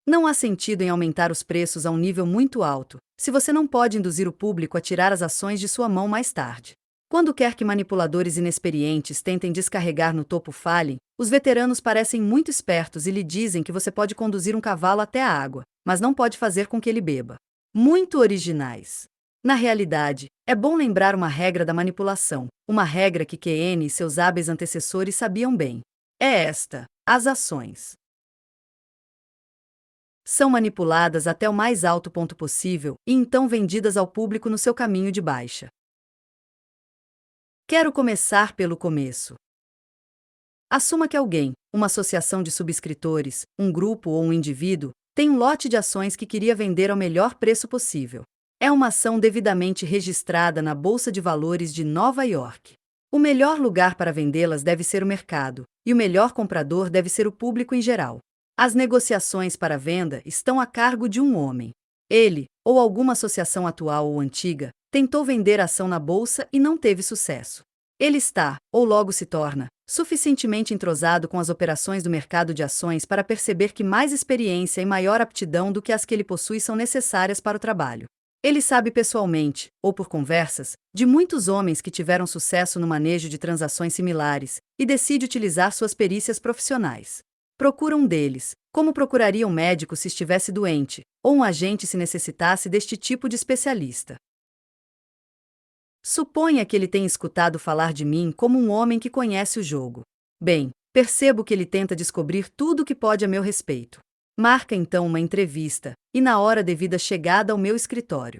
[SPEAKER 2] Não há sentido em aumentar os preços a um nível muito alto, se você não pode induzir o público a tirar as ações de sua mão mais tarde. Quando quer que manipuladores inexperientes tentem descarregar no topo falhem, os veteranos parecem muito espertos e lhe dizem que você pode conduzir um cavalo até a água, mas não pode fazer com que ele beba. Muito originais. Na realidade, é bom lembrar uma regra da manipulação, uma regra que QN e seus hábeis antecessores sabiam bem. É esta: as ações são manipuladas até o mais alto ponto possível e então vendidas ao público no seu caminho de baixa. Quero começar pelo começo. Assuma que alguém, uma associação de subscritores, um grupo ou um indivíduo, tem um lote de ações que queria vender ao melhor preço possível. É uma ação devidamente registrada na Bolsa de Valores de Nova York. O melhor lugar para vendê-las deve ser o mercado, e o melhor comprador deve ser o público em geral. As negociações para venda estão a cargo de um homem. Ele, ou alguma associação atual ou antiga, tentou vender a ação na bolsa e não teve sucesso. Ele está, ou logo se torna, suficientemente entrosado com as operações do mercado de ações para perceber que mais experiência e maior aptidão do que as que ele possui são necessárias para o trabalho. Ele sabe pessoalmente, ou por conversas, de muitos homens que tiveram sucesso no manejo de transações similares, e decide utilizar suas perícias profissionais. Procura um deles, como procuraria um médico se estivesse doente, ou um agente se necessitasse deste tipo de especialista. Suponha que ele tenha escutado falar de mim como um homem que conhece o jogo. Bem, percebo que ele tenta descobrir tudo o que pode a meu respeito. Marca então uma entrevista, e na hora devida chegada ao meu escritório.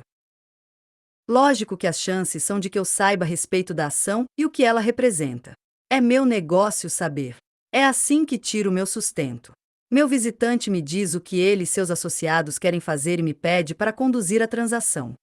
[SPEAKER 2] Lógico que as chances são de que eu saiba a respeito da ação e o que ela representa. É meu negócio saber. É assim que tiro meu sustento. Meu visitante me diz o que ele e seus associados querem fazer e me pede para conduzir a transação.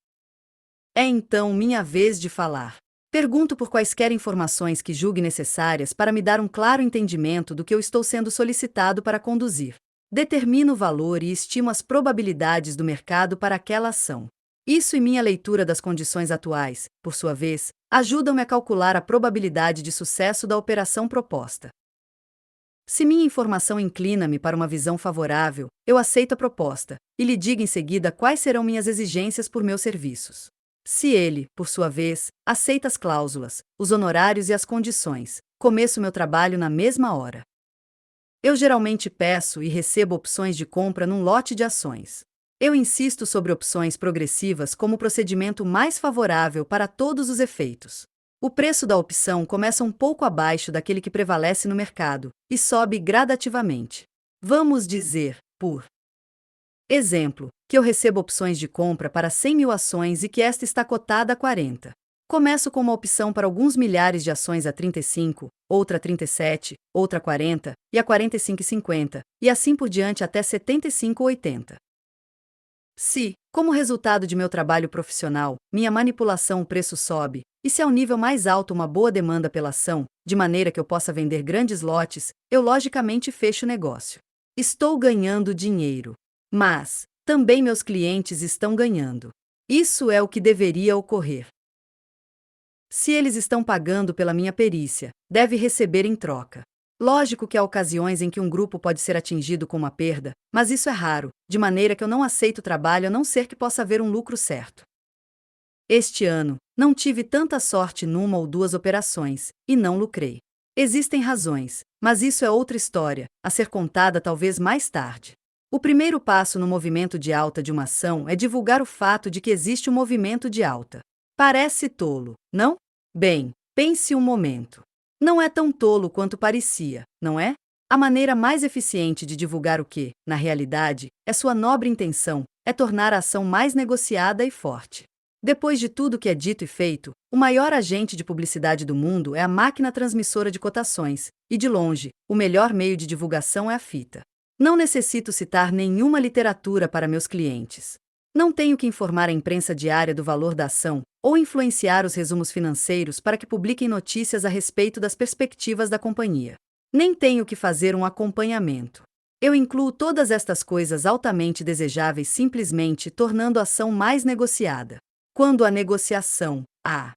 [SPEAKER 2] É então minha vez de falar. Pergunto por quaisquer informações que julgue necessárias para me dar um claro entendimento do que eu estou sendo solicitado para conduzir. Determino o valor e estimo as probabilidades do mercado para aquela ação. Isso e minha leitura das condições atuais, por sua vez, ajudam-me a calcular a probabilidade de sucesso da operação proposta. Se minha informação inclina-me para uma visão favorável, eu aceito a proposta e lhe digo em seguida quais serão minhas exigências por meus serviços. Se ele, por sua vez, aceita as cláusulas, os honorários e as condições, começo meu trabalho na mesma hora. Eu geralmente peço e recebo opções de compra num lote de ações. Eu insisto sobre opções progressivas como o procedimento mais favorável para todos os efeitos. O preço da opção começa um pouco abaixo daquele que prevalece no mercado e sobe gradativamente. Vamos dizer, por exemplo, que eu recebo opções de compra para 100.000 ações e que esta está cotada a 40. Começo com uma opção para alguns milhares de ações a 35, outra a 37, outra a 40, e a 45,50, e assim por diante até 75,80. Se, como resultado de meu trabalho profissional, minha manipulação o preço sobe, e se ao nível mais alto uma boa demanda pela ação, de maneira que eu possa vender grandes lotes, eu logicamente fecho o negócio. Estou ganhando dinheiro. Mas, também meus clientes estão ganhando. Isso é o que deveria ocorrer. Se eles estão pagando pela minha perícia, deve receber em troca. Lógico que há ocasiões em que um grupo pode ser atingido com uma perda, mas isso é raro, de maneira que eu não aceito trabalho a não ser que possa haver um lucro certo. Este ano, não tive tanta sorte numa ou duas operações, e não lucrei. Existem razões, mas isso é outra história, a ser contada talvez mais tarde. O primeiro passo no movimento de alta de uma ação é divulgar o fato de que existe um movimento de alta. Parece tolo, não? Bem, pense um momento. Não é tão tolo quanto parecia, não é? A maneira mais eficiente de divulgar o que, na realidade, é sua nobre intenção, é tornar a ação mais negociada e forte. Depois de tudo que é dito e feito, o maior agente de publicidade do mundo é a máquina transmissora de cotações, e de longe, o melhor meio de divulgação é a fita. Não necessito citar nenhuma literatura para meus clientes. Não tenho que informar a imprensa diária do valor da ação, ou influenciar os resumos financeiros para que publiquem notícias a respeito das perspectivas da companhia. Nem tenho que fazer um acompanhamento. Eu incluo todas estas coisas altamente desejáveis simplesmente tornando a ação mais negociada. Quando a negociação há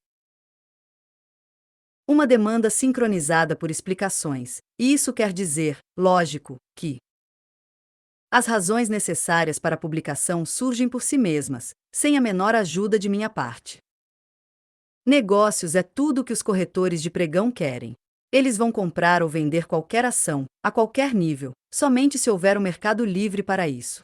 [SPEAKER 2] uma demanda sincronizada por explicações, e isso quer dizer, lógico, que as razões necessárias para a publicação surgem por si mesmas, sem a menor ajuda de minha parte. Negócios é tudo o que os corretores de pregão querem. Eles vão comprar ou vender qualquer ação, a qualquer nível, somente se houver um mercado livre para isso.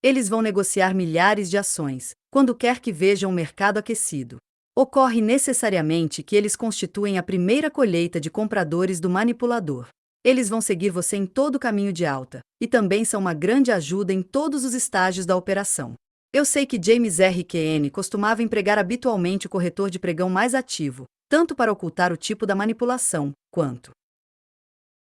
[SPEAKER 2] Eles vão negociar milhares de ações, quando quer que vejam um mercado aquecido. Ocorre necessariamente que eles constituem a primeira colheita de compradores do manipulador. Eles vão seguir você em todo o caminho de alta, e também são uma grande ajuda em todos os estágios da operação. Eu sei que James R. Keynes costumava empregar habitualmente o corretor de pregão mais ativo, tanto para ocultar o tipo da manipulação, quanto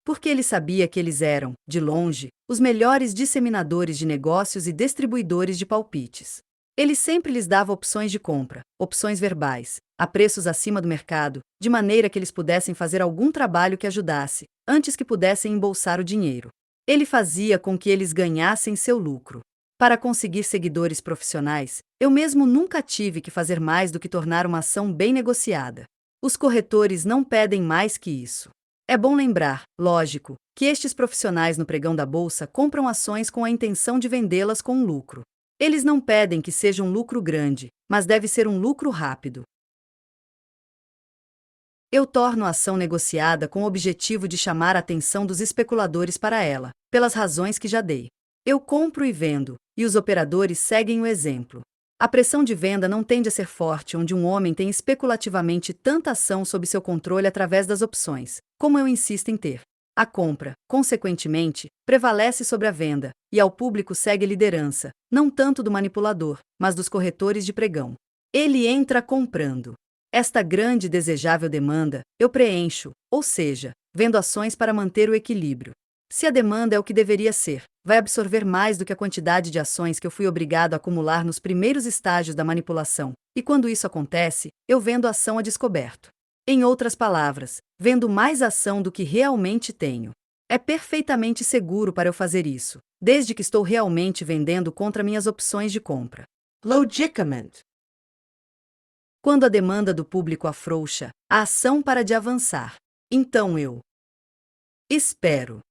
[SPEAKER 2] porque ele sabia que eles eram, de longe, os melhores disseminadores de negócios e distribuidores de palpites. Ele sempre lhes dava opções de compra, opções verbais, a preços acima do mercado, de maneira que eles pudessem fazer algum trabalho que ajudasse, antes que pudessem embolsar o dinheiro. Ele fazia com que eles ganhassem seu lucro. Para conseguir seguidores profissionais, eu mesmo nunca tive que fazer mais do que tornar uma ação bem negociada. Os corretores não pedem mais que isso. É bom lembrar, lógico, que estes profissionais no pregão da bolsa compram ações com a intenção de vendê-las com um lucro. Eles não pedem que seja um lucro grande, mas deve ser um lucro rápido. Eu torno a ação negociada com o objetivo de chamar a atenção dos especuladores para ela, pelas razões que já dei. Eu compro e vendo, e os operadores seguem o exemplo. A pressão de venda não tende a ser forte onde um homem tem especulativamente tanta ação sob seu controle através das opções, como eu insisto em ter. A compra, consequentemente, prevalece sobre a venda, e ao público segue a liderança, não tanto do manipulador, mas dos corretores de pregão. Ele entra comprando. Esta grande e desejável demanda, eu preencho, ou seja, vendo ações para manter o equilíbrio. Se a demanda é o que deveria ser, vai absorver mais do que a quantidade de ações que eu fui obrigado a acumular nos primeiros estágios da manipulação, e quando isso acontece, eu vendo a ação a descoberto. Em outras palavras, vendo mais ação do que realmente tenho. É perfeitamente seguro para eu fazer isso, desde que estou realmente vendendo contra minhas opções de compra.
[SPEAKER 3] Logicamente.
[SPEAKER 2] Quando a demanda do público afrouxa, a ação para de avançar. Então eu espero.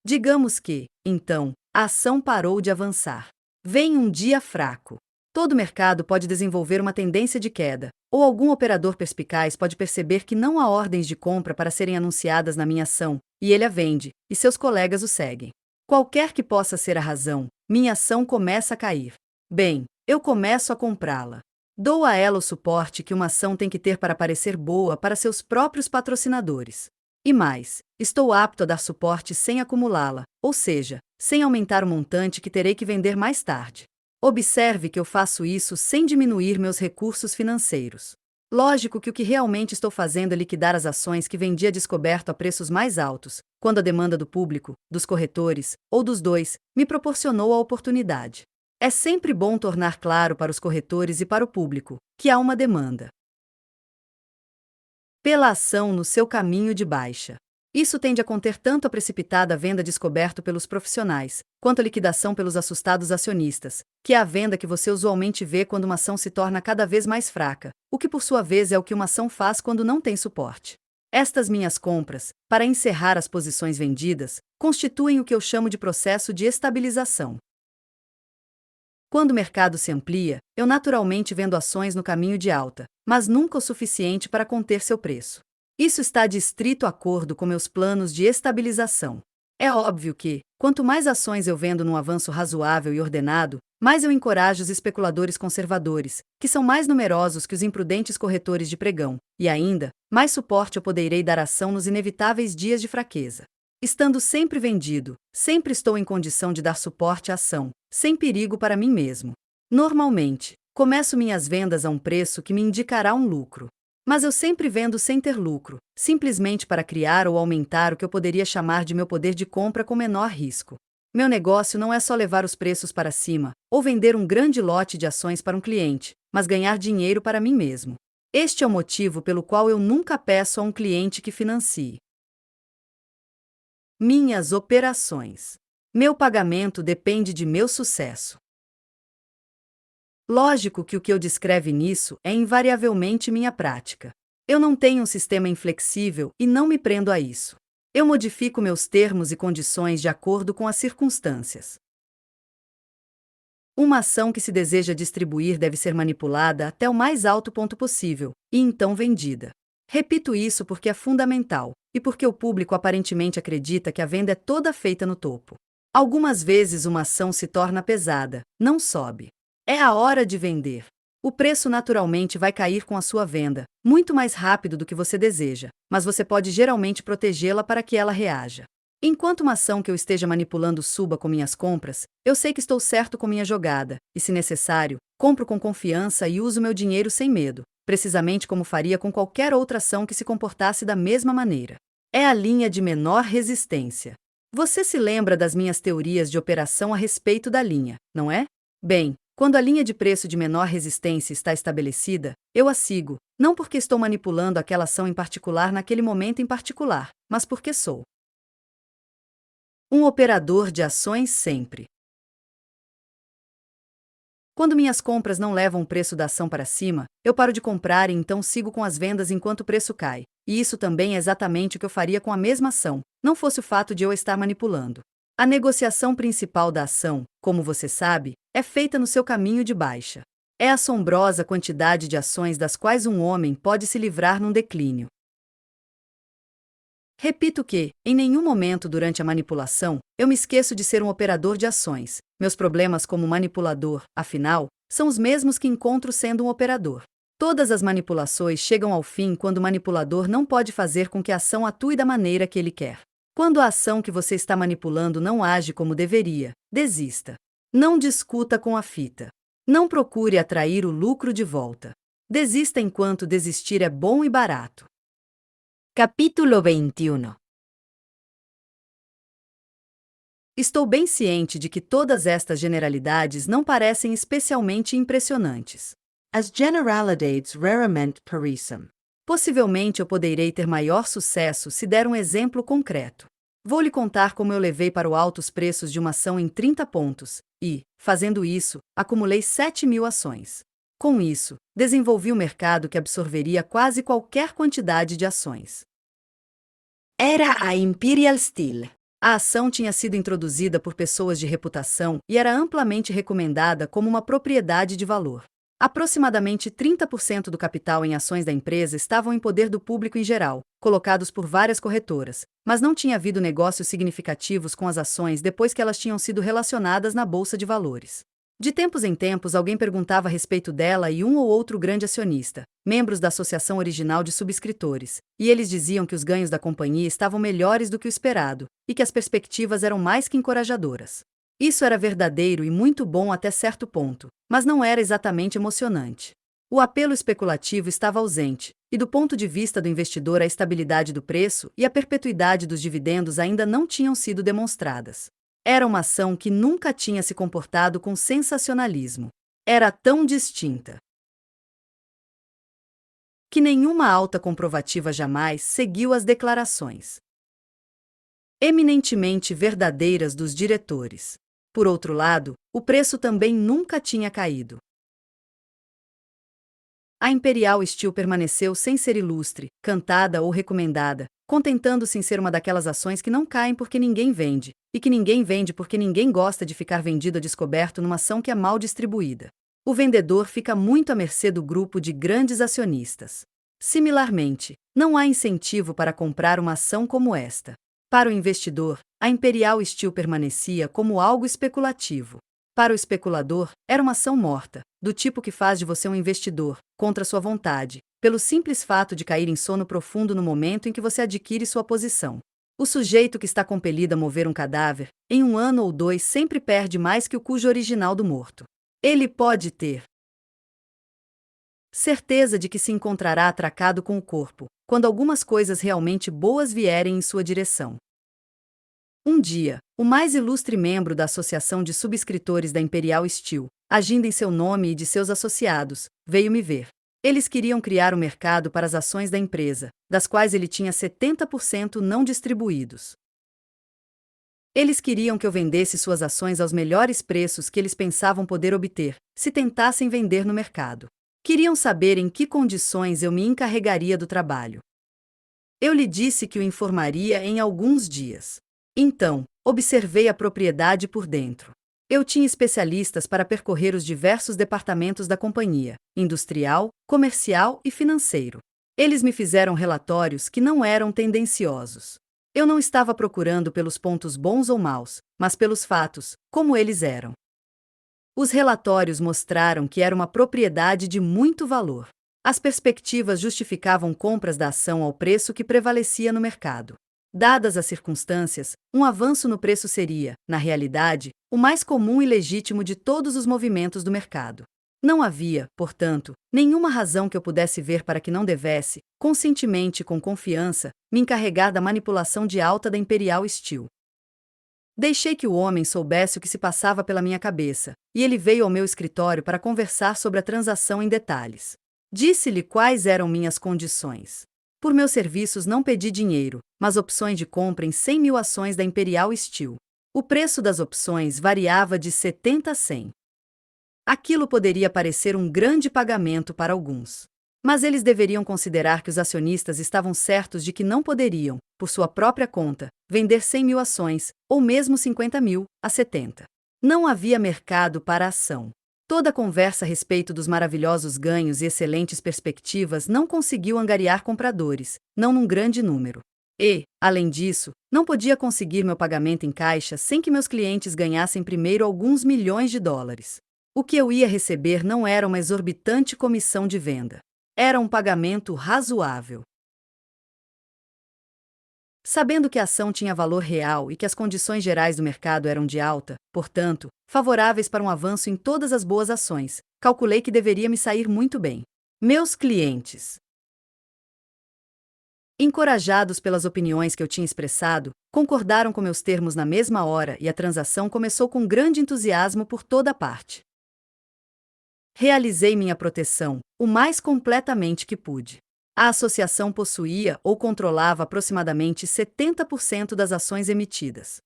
[SPEAKER 2] Digamos que, então, a ação parou de avançar. Vem um dia fraco. Todo mercado pode desenvolver uma tendência de queda, ou algum operador perspicaz pode perceber que não há ordens de compra para serem anunciadas na minha ação, e ele a vende, e seus colegas o seguem. Qualquer que possa ser a razão, minha ação começa a cair. Bem, eu começo a comprá-la. Dou a ela o suporte que uma ação tem que ter para parecer boa para seus próprios patrocinadores. E mais, estou apto a dar suporte sem acumulá-la, ou seja, sem aumentar o montante que terei que vender mais tarde. Observe que eu faço isso sem diminuir meus recursos financeiros. Lógico que o que realmente estou fazendo é liquidar as ações que vendi a descoberto a preços mais altos, quando a demanda do público, dos corretores, ou dos dois, me proporcionou a oportunidade. É sempre bom tornar claro para os corretores e para o público que há uma demanda pela ação no seu caminho de baixa. Isso tende a conter tanto a precipitada venda descoberto pelos profissionais, quanto a liquidação pelos assustados acionistas, que é a venda que você usualmente vê quando uma ação se torna cada vez mais fraca, o que por sua vez é o que uma ação faz quando não tem suporte. Estas minhas compras, para encerrar as posições vendidas, constituem o que eu chamo de processo de estabilização. Quando o mercado se amplia, eu naturalmente vendo ações no caminho de alta, mas nunca o suficiente para conter seu preço. Isso está de estrito acordo com meus planos de estabilização. É óbvio que, quanto mais ações eu vendo num avanço razoável e ordenado, mais eu encorajo os especuladores conservadores, que são mais numerosos que os imprudentes corretores de pregão, e ainda, mais suporte eu poderei dar à ação nos inevitáveis dias de fraqueza. Estando sempre vendido, sempre estou em condição de dar suporte à ação, sem perigo para mim mesmo. Normalmente, começo minhas vendas a um preço que me indicará um lucro. Mas eu sempre vendo sem ter lucro, simplesmente para criar ou aumentar o que eu poderia chamar de meu poder de compra com menor risco. Meu negócio não é só levar os preços para cima, ou vender um grande lote de ações para um cliente, mas ganhar dinheiro para mim mesmo. Este é o motivo pelo qual eu nunca peço a um cliente que financie minhas operações. Meu pagamento depende de meu sucesso. Lógico que o que eu descreve nisso é invariavelmente minha prática. Eu não tenho um sistema inflexível e não me prendo a isso. Eu modifico meus termos e condições de acordo com as circunstâncias. Uma ação que se deseja distribuir deve ser manipulada até o mais alto ponto possível, e então vendida. Repito isso porque é fundamental, e porque o público aparentemente acredita que a venda é toda feita no topo. Algumas vezes uma ação se torna pesada, não sobe. É a hora de vender. O preço naturalmente vai cair com a sua venda, muito mais rápido do que você deseja, mas você pode geralmente protegê-la para que ela reaja. Enquanto uma ação que eu esteja manipulando suba com minhas compras, eu sei que estou certo com minha jogada, e se necessário, compro com confiança e uso meu dinheiro sem medo, precisamente como faria com qualquer outra ação que se comportasse da mesma maneira. É a linha de menor resistência. Você se lembra das minhas teorias de operação a respeito da linha, não é? Bem, quando a linha de preço de menor resistência está estabelecida, eu a sigo, não porque estou manipulando aquela ação em particular naquele momento em particular, mas porque sou um operador de ações sempre. Quando minhas compras não levam o preço da ação para cima, eu paro de comprar e então sigo com as vendas enquanto o preço cai. E isso também é exatamente o que eu faria com a mesma ação, não fosse o fato de eu estar manipulando. A negociação principal da ação, como você sabe, é feita no seu caminho de baixa. É a assombrosa quantidade de ações das quais um homem pode se livrar num declínio. Repito que, em nenhum momento durante a manipulação, eu me esqueço de ser um operador de ações. Meus problemas como manipulador, afinal, são os mesmos que encontro sendo um operador. Todas as manipulações chegam ao fim quando o manipulador não pode fazer com que a ação atue da maneira que ele quer. Quando a ação que você está manipulando não age como deveria, desista. Não discuta com a fita. Não procure atrair o lucro de volta. Desista enquanto desistir é bom e barato. Capítulo 21. Estou bem ciente de que todas estas generalidades não parecem especialmente impressionantes.
[SPEAKER 3] As generalidades raramente parecem.
[SPEAKER 2] Possivelmente eu poderei ter maior sucesso se der um exemplo concreto. Vou lhe contar como eu levei para o alto os preços de uma ação em 30 pontos e, fazendo isso, acumulei 7.000 ações. Com isso, desenvolvi um mercado que absorveria quase qualquer quantidade de ações.
[SPEAKER 3] Era a Imperial Steel.
[SPEAKER 2] A ação tinha sido introduzida por pessoas de reputação e era amplamente recomendada como uma propriedade de valor. Aproximadamente 30% do capital em ações da empresa estavam em poder do público em geral, colocados por várias corretoras, mas não tinha havido negócios significativos com as ações depois que elas tinham sido relacionadas na bolsa de valores. De tempos em tempos, alguém perguntava a respeito dela e um ou outro grande acionista, membros da associação original de subscritores, e eles diziam que os ganhos da companhia estavam melhores do que o esperado e que as perspectivas eram mais que encorajadoras. Isso era verdadeiro e muito bom até certo ponto, mas não era exatamente emocionante. O apelo especulativo estava ausente, e do ponto de vista do investidor a estabilidade do preço e a perpetuidade dos dividendos ainda não tinham sido demonstradas. Era uma ação que nunca tinha se comportado com sensacionalismo. Era tão distinta que nenhuma alta comprovativa jamais seguiu as declarações eminentemente verdadeiras dos diretores. Por outro lado, o preço também nunca tinha caído. A Imperial Steel permaneceu sem ser ilustre, cantada ou recomendada, contentando-se em ser uma daquelas ações que não caem porque ninguém vende, e que ninguém vende porque ninguém gosta de ficar vendido a descoberto numa ação que é mal distribuída. O vendedor fica muito à mercê do grupo de grandes acionistas. Similarmente, não há incentivo para comprar uma ação como esta. Para o investidor, a Imperial Steel permanecia como algo especulativo. Para o especulador, era uma ação morta, do tipo que faz de você um investidor, contra sua vontade, pelo simples fato de cair em sono profundo no momento em que você adquire sua posição. O sujeito que está compelido a mover um cadáver, em 1 ano ou 2 sempre perde mais que o cujo original do morto. Ele pode ter certeza de que se encontrará atracado com o corpo, quando algumas coisas realmente boas vierem em sua direção. Um dia, o mais ilustre membro da Associação de Subscritores da Imperial Steel, agindo em seu nome e de seus associados, veio me ver. Eles queriam criar um mercado para as ações da empresa, das quais ele tinha 70% não distribuídos. Eles queriam que eu vendesse suas ações aos melhores preços que eles pensavam poder obter, se tentassem vender no mercado. Queriam saber em que condições eu me encarregaria do trabalho. Eu lhe disse que o informaria em alguns dias. Então, observei a propriedade por dentro. Eu tinha especialistas para percorrer os diversos departamentos da companhia, industrial, comercial e financeiro. Eles me fizeram relatórios que não eram tendenciosos. Eu não estava procurando pelos pontos bons ou maus, mas pelos fatos, como eles eram. Os relatórios mostraram que era uma propriedade de muito valor. As perspectivas justificavam compras da ação ao preço que prevalecia no mercado. Dadas as circunstâncias, um avanço no preço seria, na realidade, o mais comum e legítimo de todos os movimentos do mercado. Não havia, portanto, nenhuma razão que eu pudesse ver para que não devesse, conscientemente e com confiança, me encarregar da manipulação de alta da Imperial Steel. Deixei que o homem soubesse o que se passava pela minha cabeça, e ele veio ao meu escritório para conversar sobre a transação em detalhes. Disse-lhe quais eram minhas condições. Por meus serviços não pedi dinheiro, mas opções de compra em 100.000 ações da Imperial Steel. O preço das opções variava de 70 a 100. Aquilo poderia parecer um grande pagamento para alguns. Mas eles deveriam considerar que os acionistas estavam certos de que não poderiam, por sua própria conta, vender 100.000 ações, ou mesmo 50.000, a 70. Não havia mercado para a ação. Toda a conversa a respeito dos maravilhosos ganhos e excelentes perspectivas não conseguiu angariar compradores, não num grande número. E, além disso, não podia conseguir meu pagamento em caixa sem que meus clientes ganhassem primeiro alguns milhões de dólares. O que eu ia receber não era uma exorbitante comissão de venda. Era um pagamento razoável. Sabendo que a ação tinha valor real e que as condições gerais do mercado eram de alta, portanto, favoráveis para um avanço em todas as boas ações, calculei que deveria me sair muito bem. Meus clientes Encorajados pelas opiniões que eu tinha expressado, concordaram com meus termos na mesma hora e a transação começou com grande entusiasmo por toda parte. Realizei minha proteção, o mais completamente que pude. A associação possuía ou controlava aproximadamente 70% das ações emitidas.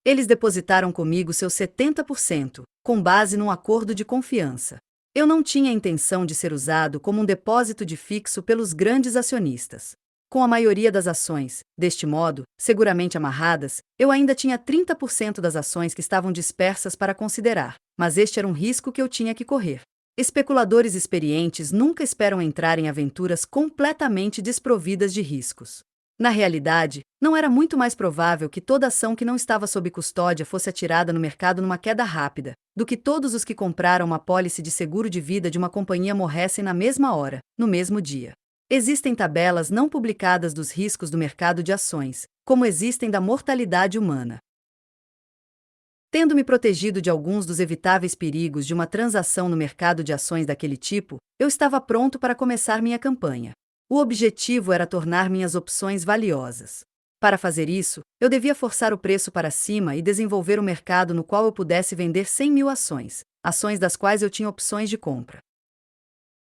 [SPEAKER 2] Eles depositaram comigo seus 70%, com base num acordo de confiança. Eu não tinha a intenção de ser usado como um depósito de fixo pelos grandes acionistas. Com a maioria das ações, deste modo, seguramente amarradas, eu ainda tinha 30% das ações que estavam dispersas para considerar, mas este era um risco que eu tinha que correr. Especuladores experientes nunca esperam entrar em aventuras completamente desprovidas de riscos. Na realidade, não era muito mais provável que toda ação que não estava sob custódia fosse atirada no mercado numa queda rápida, do que todos os que compraram uma pólice de seguro de vida de uma companhia morressem na mesma hora, no mesmo dia. Existem tabelas não publicadas dos riscos do mercado de ações, como existem da mortalidade humana. Tendo me protegido de alguns dos evitáveis perigos de uma transação no mercado de ações daquele tipo, eu estava pronto para começar minha campanha. O objetivo era tornar minhas opções valiosas. Para fazer isso, eu devia forçar o preço para cima e desenvolver um mercado no qual eu pudesse vender 100.000 ações, ações das quais eu tinha opções de compra.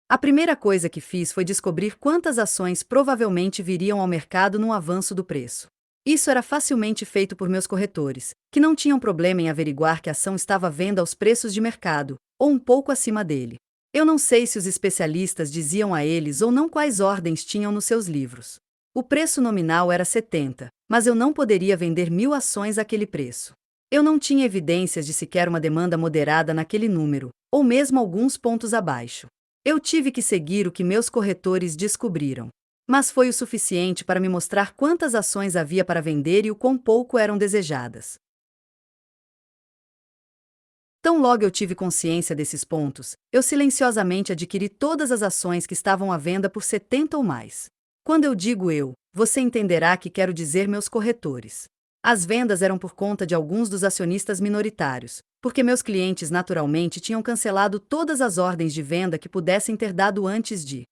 [SPEAKER 2] A primeira coisa que fiz foi descobrir quantas ações provavelmente viriam ao mercado num avanço do preço. Isso era facilmente feito por meus corretores, que não tinham problema em averiguar que a ação estava à venda aos preços de mercado, ou um pouco acima dele. Eu não sei se os especialistas diziam a eles ou não quais ordens tinham nos seus livros. O preço nominal era 70, mas eu não poderia vender 1.000 ações àquele preço. Eu não tinha evidências de sequer uma demanda moderada naquele número, ou mesmo alguns pontos abaixo. Eu tive que seguir o que meus corretores descobriram. Mas foi o suficiente para me mostrar quantas ações havia para vender e o quão pouco eram desejadas. Tão logo eu tive consciência desses pontos, eu silenciosamente adquiri todas as ações que estavam à venda por 70 ou mais. Quando eu digo eu, você entenderá que quero dizer meus corretores. As vendas eram por conta de alguns dos acionistas minoritários, porque meus clientes naturalmente tinham cancelado todas as ordens de venda que pudessem ter dado antes de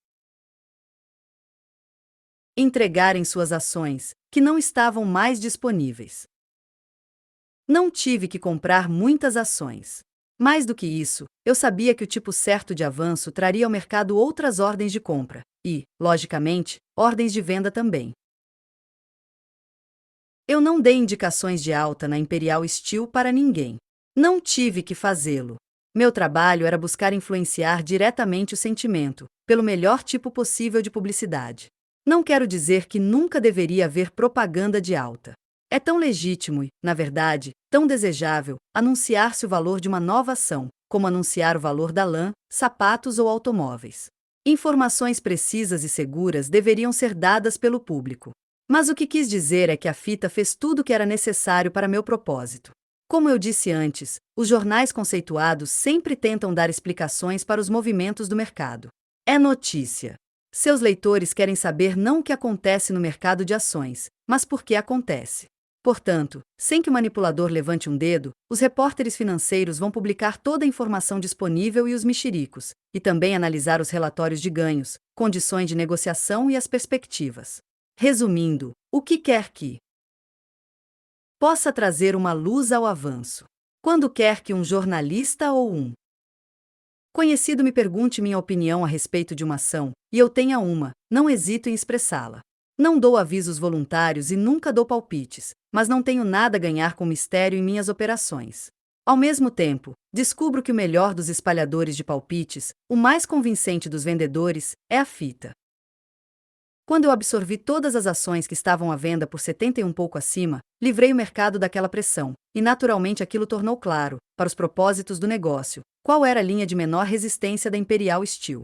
[SPEAKER 2] entregarem suas ações, que não estavam mais disponíveis. Não tive que comprar muitas ações. Mais do que isso, eu sabia que o tipo certo de avanço traria ao mercado outras ordens de compra, e, logicamente, ordens de venda também. Eu não dei indicações de alta na Imperial Steel para ninguém. Não tive que fazê-lo. Meu trabalho era buscar influenciar diretamente o sentimento, pelo melhor tipo possível de publicidade. Não quero dizer que nunca deveria haver propaganda de alta. É tão legítimo e, na verdade, tão desejável anunciar-se o valor de uma nova ação, como anunciar o valor da lã, sapatos ou automóveis. Informações precisas e seguras deveriam ser dadas pelo público. Mas o que quis dizer é que a fita fez tudo o que era necessário para meu propósito. Como eu disse antes, os jornais conceituados sempre tentam dar explicações para os movimentos do mercado. É notícia. Seus leitores querem saber não o que acontece no mercado de ações, mas por que acontece. Portanto, sem que o manipulador levante um dedo, os repórteres financeiros vão publicar toda a informação disponível e os mexericos, e também analisar os relatórios de ganhos, condições de negociação e as perspectivas. Resumindo, o que quer que possa trazer uma luz ao avanço. Quando quer que um jornalista ou um conhecido me pergunte minha opinião a respeito de uma ação, e eu tenha uma, não hesito em expressá-la. Não dou avisos voluntários e nunca dou palpites, mas não tenho nada a ganhar com mistério em minhas operações. Ao mesmo tempo, descubro que o melhor dos espalhadores de palpites, o mais convincente dos vendedores, é a fita. Quando eu absorvi todas as ações que estavam à venda por 70 e um pouco acima, livrei o mercado daquela pressão, e naturalmente aquilo tornou claro, para os propósitos do negócio, qual era a linha de menor resistência da Imperial Steel.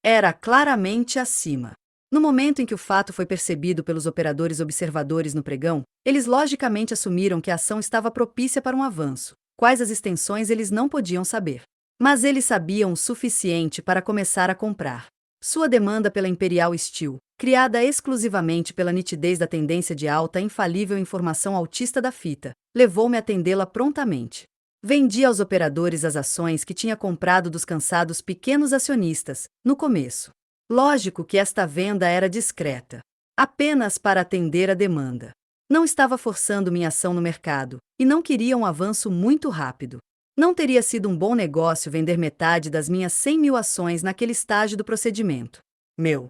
[SPEAKER 2] Era claramente acima. No momento em que o fato foi percebido pelos operadores observadores no pregão, eles logicamente assumiram que a ação estava propícia para um avanço. Quais as extensões eles não podiam saber. Mas eles sabiam o suficiente para começar a comprar. Sua demanda pela Imperial Steel, criada exclusivamente pela nitidez da tendência de alta e infalível informação altista da fita, levou-me a atendê-la prontamente. Vendi aos operadores as ações que tinha comprado dos cansados pequenos acionistas, no começo. Lógico que esta venda era discreta, apenas para atender a demanda. Não estava forçando minha ação no mercado, e não queria um avanço muito rápido. Não teria sido um bom negócio vender metade das minhas 100.000 ações naquele estágio do procedimento. Meu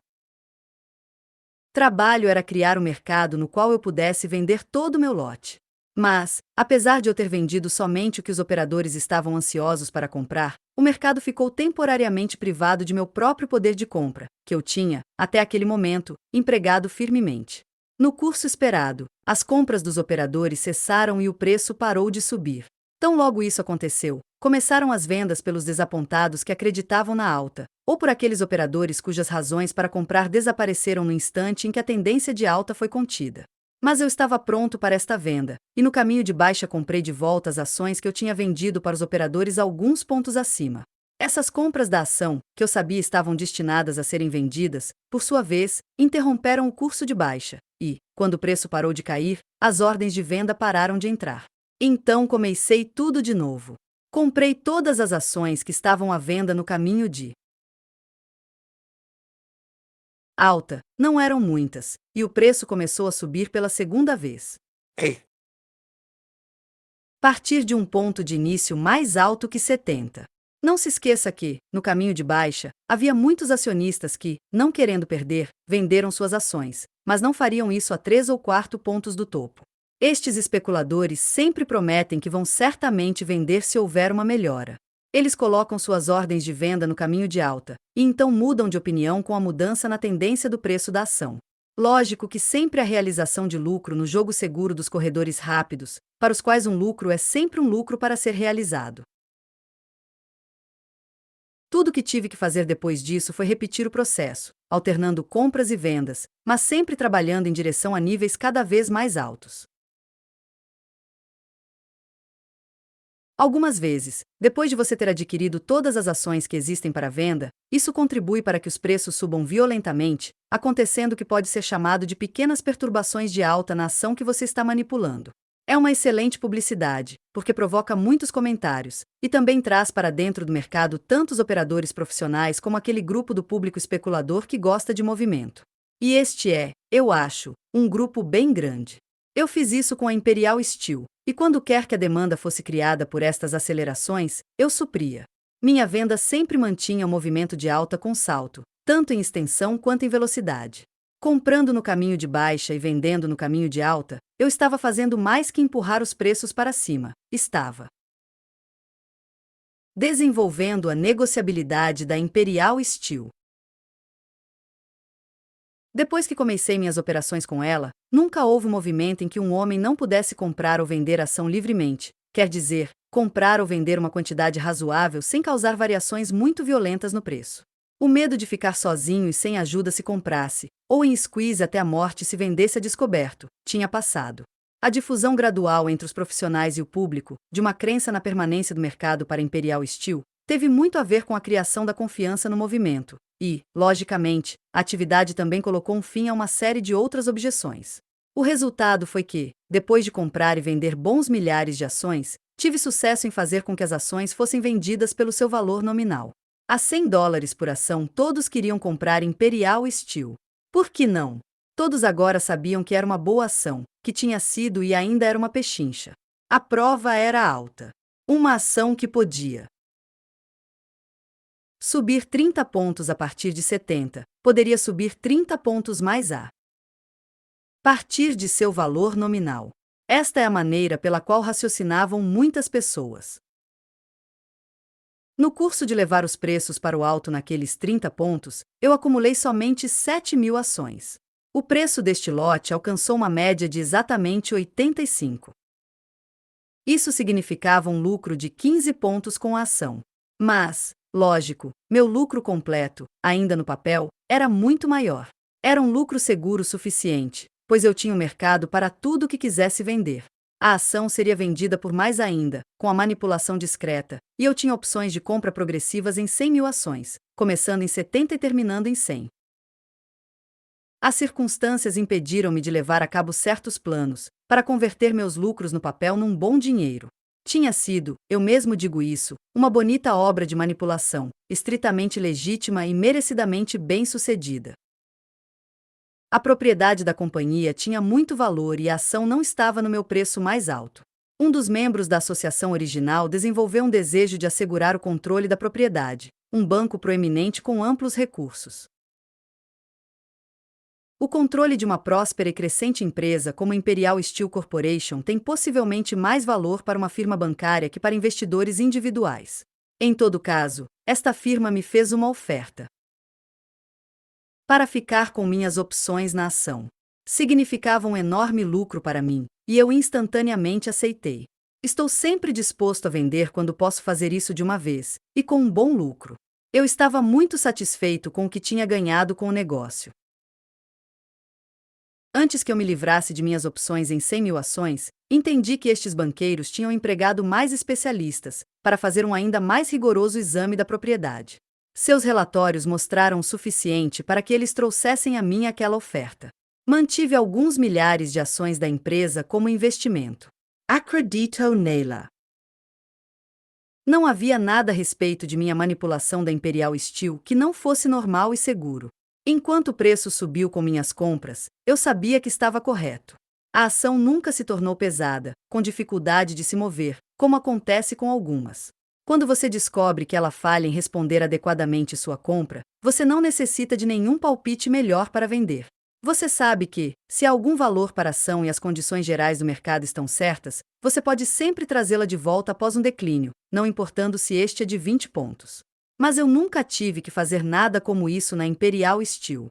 [SPEAKER 2] trabalho era criar um mercado no qual eu pudesse vender todo o meu lote. Mas, apesar de eu ter vendido somente o que os operadores estavam ansiosos para comprar, o mercado ficou temporariamente privado de meu próprio poder de compra, que eu tinha, até aquele momento, empregado firmemente. No curso esperado, as compras dos operadores cessaram e o preço parou de subir. Tão logo isso aconteceu, começaram as vendas pelos desapontados que acreditavam na alta, ou por aqueles operadores cujas razões para comprar desapareceram no instante em que a tendência de alta foi contida. Mas eu estava pronto para esta venda, e no caminho de baixa comprei de volta as ações que eu tinha vendido para os operadores alguns pontos acima. Essas compras da ação, que eu sabia estavam destinadas a serem vendidas, por sua vez, interromperam o curso de baixa, e, quando o preço parou de cair, as ordens de venda pararam de entrar. Então comecei tudo de novo. Comprei todas as ações que estavam à venda no caminho de alta, não eram muitas, e o preço começou a subir pela segunda vez. Partir de um ponto de início mais alto que 70. Não se esqueça que, no caminho de baixa, havia muitos acionistas que, não querendo perder, venderam suas ações, mas não fariam isso a 3 ou 4 pontos do topo. Estes especuladores sempre prometem que vão certamente vender se houver uma melhora. Eles colocam suas ordens de venda no caminho de alta, e então mudam de opinião com a mudança na tendência do preço da ação. Lógico que sempre há realização de lucro no jogo seguro dos corredores rápidos, para os quais um lucro é sempre um lucro para ser realizado. Tudo que tive que fazer depois disso foi repetir o processo, alternando compras e vendas, mas sempre trabalhando em direção a níveis cada vez mais altos. Algumas vezes, depois de você ter adquirido todas as ações que existem para venda, isso contribui para que os preços subam violentamente, acontecendo o que pode ser chamado de pequenas perturbações de alta na ação que você está manipulando. É uma excelente publicidade, porque provoca muitos comentários, e também traz para dentro do mercado tantos operadores profissionais como aquele grupo do público especulador que gosta de movimento. E este é, eu acho, um grupo bem grande. Eu fiz isso com a Imperial Steel, e quando quer que a demanda fosse criada por estas acelerações, eu supria. Minha venda sempre mantinha o movimento de alta com salto, tanto em extensão quanto em velocidade. Comprando no caminho de baixa e vendendo no caminho de alta, eu estava fazendo mais que empurrar os preços para cima, estava desenvolvendo a negociabilidade da Imperial Steel. Depois que comecei minhas operações com ela, nunca houve um movimento em que um homem não pudesse comprar ou vender ação livremente, quer dizer, comprar ou vender uma quantidade razoável sem causar variações muito violentas no preço. O medo de ficar sozinho e sem ajuda se comprasse, ou em squeeze até a morte se vendesse a descoberto, tinha passado. A difusão gradual entre os profissionais e o público, de uma crença na permanência do mercado para Imperial Steel, teve muito a ver com a criação da confiança no movimento, e, logicamente, a atividade também colocou um fim a uma série de outras objeções. O resultado foi que, depois de comprar e vender bons milhares de ações, tive sucesso em fazer com que as ações fossem vendidas pelo seu valor nominal. A $100 por ação todos queriam comprar Imperial Steel. Por que não? Todos agora sabiam que era uma boa ação, que tinha sido e ainda era uma pechincha. A prova era alta. Uma ação que podia subir 30 pontos a partir de 70, poderia subir 30 pontos mais a partir de seu valor nominal. Esta é a maneira pela qual raciocinavam muitas pessoas. No curso de levar os preços para o alto naqueles 30 pontos, eu acumulei somente 7.000 ações. O preço deste lote alcançou uma média de exatamente 85. Isso significava um lucro de 15 pontos com a ação. Mas, lógico, meu lucro completo, ainda no papel, era muito maior. Era um lucro seguro suficiente, pois eu tinha o mercado para tudo o que quisesse vender. A ação seria vendida por mais ainda, com a manipulação discreta, e eu tinha opções de compra progressivas em 100.000 ações, começando em 70 e terminando em 100. As circunstâncias impediram-me de levar a cabo certos planos, para converter meus lucros no papel num bom dinheiro. Tinha sido, eu mesmo digo isso, uma bonita obra de manipulação, estritamente legítima e merecidamente bem-sucedida. A propriedade da companhia tinha muito valor e a ação não estava no meu preço mais alto. Um dos membros da associação original desenvolveu um desejo de assegurar o controle da propriedade, um banco proeminente com amplos recursos. O controle de uma próspera e crescente empresa como a Imperial Steel Corporation tem possivelmente mais valor para uma firma bancária que para investidores individuais. Em todo caso, esta firma me fez uma oferta para ficar com minhas opções na ação. Significava um enorme lucro para mim, e eu instantaneamente aceitei. Estou sempre disposto a vender quando posso fazer isso de uma vez, e com um bom lucro. Eu estava muito satisfeito com o que tinha ganhado com o negócio. Antes que eu me livrasse de minhas opções em 100 mil ações, entendi que estes banqueiros tinham empregado mais especialistas, para fazer um ainda mais rigoroso exame da propriedade. Seus relatórios mostraram o suficiente para que eles trouxessem a mim aquela oferta. Mantive alguns milhares de ações da empresa como investimento.
[SPEAKER 3] Acredito nela.
[SPEAKER 2] Não havia nada a respeito de minha manipulação da Imperial Steel que não fosse normal e seguro. Enquanto o preço subiu com minhas compras, eu sabia que estava correto. A ação nunca se tornou pesada, com dificuldade de se mover, como acontece com algumas. Quando você descobre que ela falha em responder adequadamente sua compra, você não necessita de nenhum palpite melhor para vender. Você sabe que, se há algum valor para a ação e as condições gerais do mercado estão certas, você pode sempre trazê-la de volta após um declínio, não importando se este é de 20 pontos. Mas eu nunca tive que fazer nada como isso na Imperial Steel.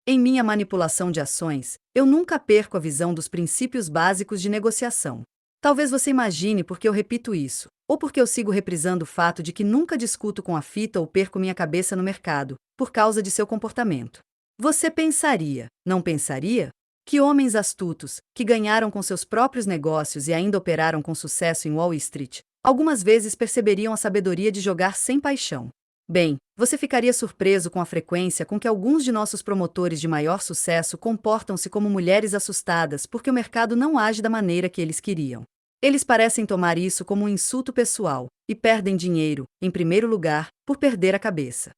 [SPEAKER 2] Em minha manipulação de ações, eu nunca perco a visão dos princípios básicos de negociação. Talvez você imagine por que eu repito isso, ou porque eu sigo reprisando o fato de que nunca discuto com a fita ou perco minha cabeça no mercado, por causa de seu comportamento. Você pensaria, não pensaria? Que homens astutos, que ganharam com seus próprios negócios e ainda operaram com sucesso em Wall Street, algumas vezes perceberiam a sabedoria de jogar sem paixão. Bem, você ficaria surpreso com a frequência com que alguns de nossos promotores de maior sucesso comportam-se como mulheres assustadas porque o mercado não age da maneira que eles queriam. Eles parecem tomar isso como um insulto pessoal, e perdem dinheiro, em primeiro lugar, por perder a cabeça.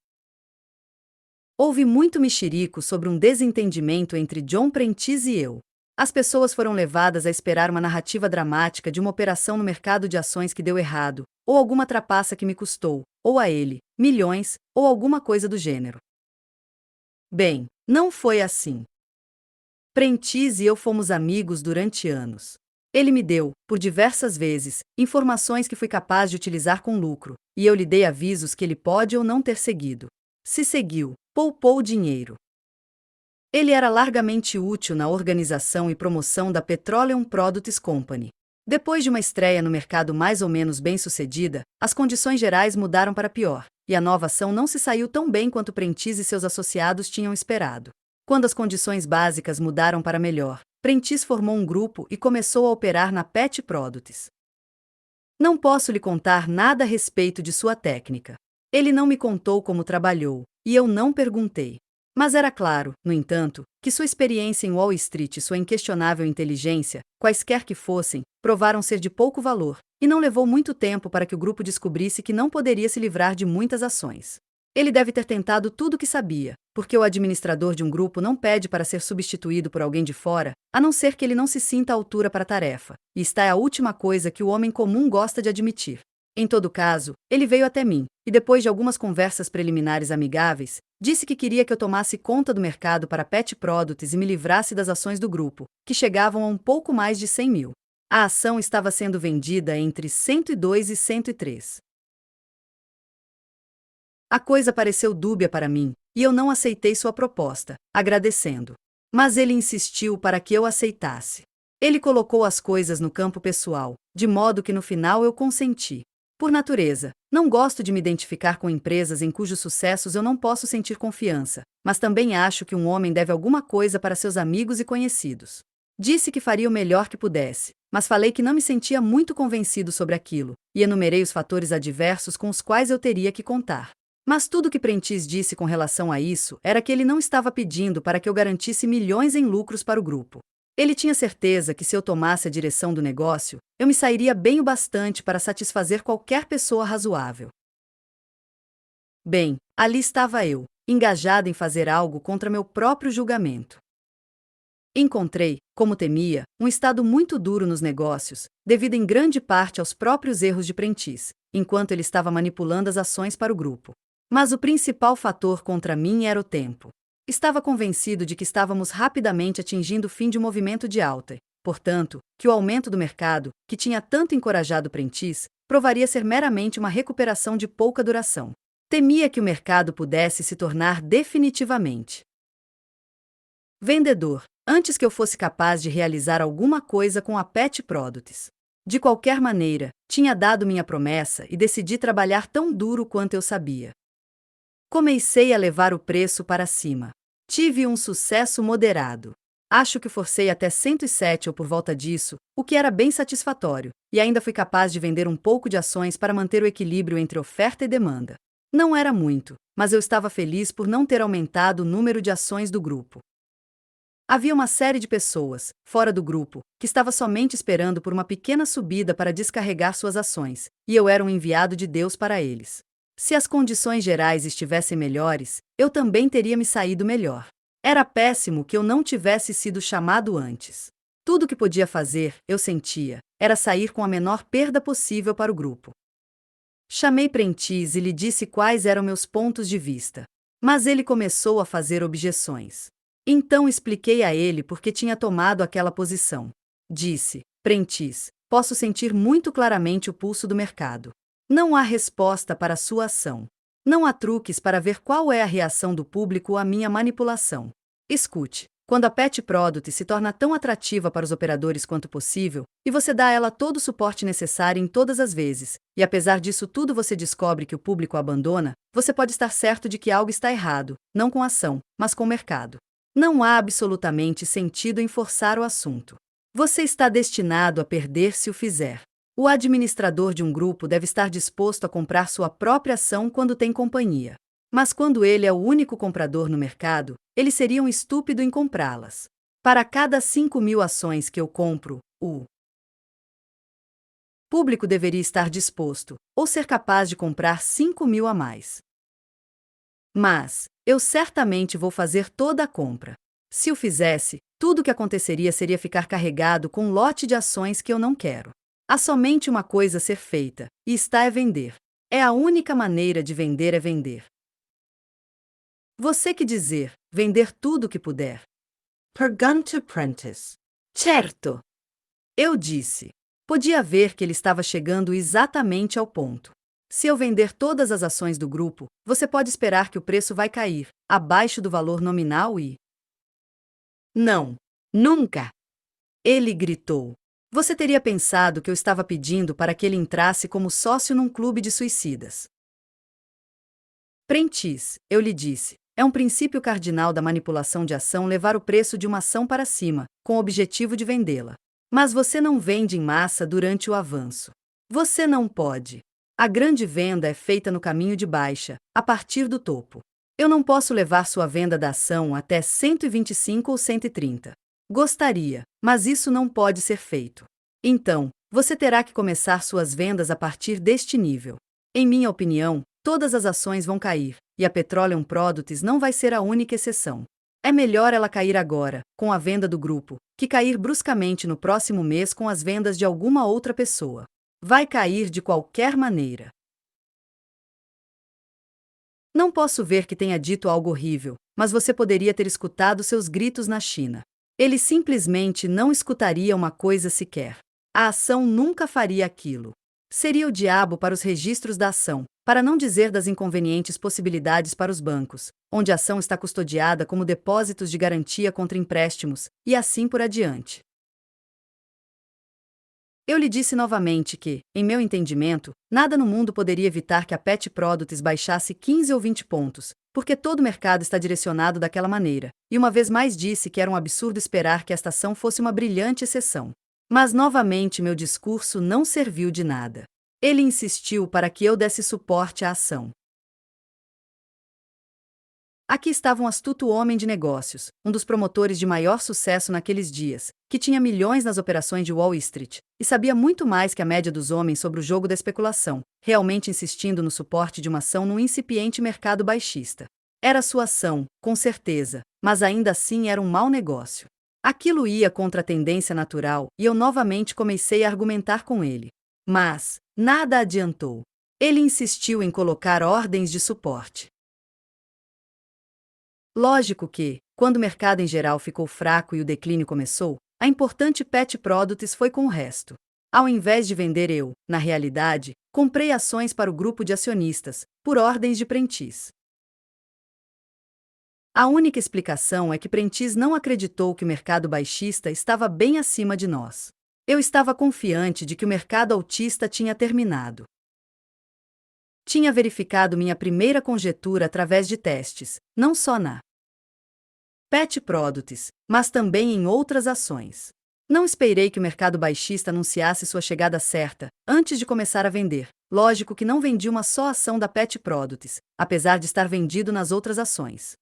[SPEAKER 2] Houve muito mexerico sobre um desentendimento entre John Prentice e eu. As pessoas foram levadas a esperar uma narrativa dramática de uma operação no mercado de ações que deu errado, ou alguma trapaça que me custou, ou a ele, milhões, ou alguma coisa do gênero. Bem, não foi assim. Prentice e eu fomos amigos durante anos. Ele me deu, por diversas vezes, informações que fui capaz de utilizar com lucro, e eu lhe dei avisos que ele pode ou não ter seguido. Se seguiu, poupou dinheiro. Ele era largamente útil na organização e promoção da Petroleum Products Company. Depois de uma estreia no mercado mais ou menos bem-sucedida, as condições gerais mudaram para pior, e a nova ação não se saiu tão bem quanto Prentice e seus associados tinham esperado. Quando as condições básicas mudaram para melhor, Prentice formou um grupo e começou a operar na Pet Products. Não posso lhe contar nada a respeito de sua técnica. Ele não me contou como trabalhou, e eu não perguntei. Mas era claro, no entanto, que sua experiência em Wall Street e sua inquestionável inteligência, quaisquer que fossem, provaram ser de pouco valor, e não levou muito tempo para que o grupo descobrisse que não poderia se livrar de muitas ações. Ele deve ter tentado tudo o que sabia, porque o administrador de um grupo não pede para ser substituído por alguém de fora, a não ser que ele não se sinta à altura para a tarefa, e esta é a última coisa que o homem comum gosta de admitir. Em todo caso, ele veio até mim, e depois de algumas conversas preliminares amigáveis, disse que queria que eu tomasse conta do mercado para Pet Products e me livrasse das ações do grupo, que chegavam a um pouco mais de 100 mil. A ação estava sendo vendida entre 102 e 103. A coisa pareceu dúbia para mim, e eu não aceitei sua proposta, agradecendo. Mas ele insistiu para que eu aceitasse. Ele colocou as coisas no campo pessoal, de modo que no final eu consenti. Por natureza, não gosto de me identificar com empresas em cujos sucessos eu não posso sentir confiança, mas também acho que um homem deve alguma coisa para seus amigos e conhecidos. Disse que faria o melhor que pudesse, mas falei que não me sentia muito convencido sobre aquilo, e enumerei os fatores adversos com os quais eu teria que contar. Mas tudo que Prentice disse com relação a isso era que ele não estava pedindo para que eu garantisse milhões em lucros para o grupo. Ele tinha certeza que se eu tomasse a direção do negócio, eu me sairia bem o bastante para satisfazer qualquer pessoa razoável. Bem, ali estava eu, engajado em fazer algo contra meu próprio julgamento. Encontrei, como temia, um estado muito duro nos negócios, devido em grande parte aos próprios erros de Prentice, enquanto ele estava manipulando as ações para o grupo. Mas o principal fator contra mim era o tempo. Estava convencido de que estávamos rapidamente atingindo o fim de um movimento de alta, portanto, que o aumento do mercado, que tinha tanto encorajado Prentice, provaria ser meramente uma recuperação de pouca duração. Temia que o mercado pudesse se tornar definitivamente vendedor, antes que eu fosse capaz de realizar alguma coisa com a Pet Products. De qualquer maneira, tinha dado minha promessa e decidi trabalhar tão duro quanto eu sabia. Comecei a levar o preço para cima. Tive um sucesso moderado. Acho que forcei até 107 ou por volta disso, o que era bem satisfatório, e ainda fui capaz de vender um pouco de ações para manter o equilíbrio entre oferta e demanda. Não era muito, mas eu estava feliz por não ter aumentado o número de ações do grupo. Havia uma série de pessoas, fora do grupo, que estava somente esperando por uma pequena subida para descarregar suas ações, e eu era um enviado de Deus para eles. Se as condições gerais estivessem melhores, eu também teria me saído melhor. Era péssimo que eu não tivesse sido chamado antes. Tudo o que podia fazer, eu sentia, era sair com a menor perda possível para o grupo. Chamei Prentice e lhe disse quais eram meus pontos de vista. Mas ele começou a fazer objeções. Então expliquei a ele por que tinha tomado aquela posição. Disse: Prentice, posso sentir muito claramente o pulso do mercado. Não há resposta para sua ação. Não há truques para ver qual é a reação do público à minha manipulação. Escute, quando a Pet Product se torna tão atrativa para os operadores quanto possível, e você dá a ela todo o suporte necessário em todas as vezes, e apesar disso tudo você descobre que o público a abandona, você pode estar certo de que algo está errado, não com a ação, mas com o mercado. Não há absolutamente sentido em forçar o assunto. Você está destinado a perder se o fizer. O administrador de um grupo deve estar disposto a comprar sua própria ação quando tem companhia. Mas quando ele é o único comprador no mercado, ele seria um estúpido em comprá-las. Para cada 5.000 ações que eu compro, o público deveria estar disposto, ou ser capaz de comprar 5.000 a mais. Mas eu certamente vou fazer toda a compra. Se o fizesse, tudo o que aconteceria seria ficar carregado com um lote de ações que eu não quero. Há somente uma coisa a ser feita, e está é vender. É a única maneira de vender é vender. Você que dizer, vender tudo o que puder.
[SPEAKER 3] Pergunta Prentice.
[SPEAKER 2] Certo! Eu disse. Podia ver que ele estava chegando exatamente ao ponto. Se eu vender todas as ações do grupo, você pode esperar que o preço vai cair, abaixo do valor nominal e... Não, nunca! Ele gritou. Você teria pensado que eu estava pedindo para que ele entrasse como sócio num clube de suicidas. Prentice, eu lhe disse, é um princípio cardinal da manipulação de ação levar o preço de uma ação para cima, com o objetivo de vendê-la. Mas você não vende em massa durante o avanço. Você não pode. A grande venda é feita no caminho de baixa, a partir do topo. Eu não posso levar sua venda da ação até 125 ou 130. Gostaria, mas isso não pode ser feito. Então, você terá que começar suas vendas a partir deste nível. Em minha opinião, todas as ações vão cair, e a Petroleum Products não vai ser a única exceção. É melhor ela cair agora, com a venda do grupo, que cair bruscamente no próximo mês com as vendas de alguma outra pessoa. Vai cair de qualquer maneira. Não posso ver que tenha dito algo horrível, mas você poderia ter escutado seus gritos na China. Ele simplesmente não escutaria uma coisa sequer. A ação nunca faria aquilo. Seria o diabo para os registros da ação, para não dizer das inconvenientes possibilidades para os bancos, onde a ação está custodiada como depósitos de garantia contra empréstimos, e assim por adiante. Eu lhe disse novamente que, em meu entendimento, nada no mundo poderia evitar que a Pet Products baixasse 15 ou 20 pontos, porque todo o mercado está direcionado daquela maneira, e uma vez mais disse que era um absurdo esperar que esta ação fosse uma brilhante exceção. Mas novamente meu discurso não serviu de nada. Ele insistiu para que eu desse suporte à ação. Aqui estava um astuto homem de negócios, um dos promotores de maior sucesso naqueles dias, que tinha milhões nas operações de Wall Street, e sabia muito mais que a média dos homens sobre o jogo da especulação, realmente insistindo no suporte de uma ação num incipiente mercado baixista. Era sua ação, com certeza, mas ainda assim era um mau negócio. Aquilo ia contra a tendência natural e eu novamente comecei a argumentar com ele. Mas nada adiantou. Ele insistiu em colocar ordens de suporte. Lógico que, quando o mercado em geral ficou fraco e o declínio começou, a importante Pet Products foi com o resto. Ao invés de vender eu, na realidade, comprei ações para o grupo de acionistas, por ordens de Prentice. A única explicação é que Prentice não acreditou que o mercado baixista estava bem acima de nós. Eu estava confiante de que o mercado altista tinha terminado. Tinha verificado minha primeira conjetura através de testes, não só na Pet Products, mas também em outras ações. Não esperei que o mercado baixista anunciasse sua chegada certa, antes de começar a vender. Lógico que não vendi uma só ação da Pet Products, apesar de estar vendido nas outras ações.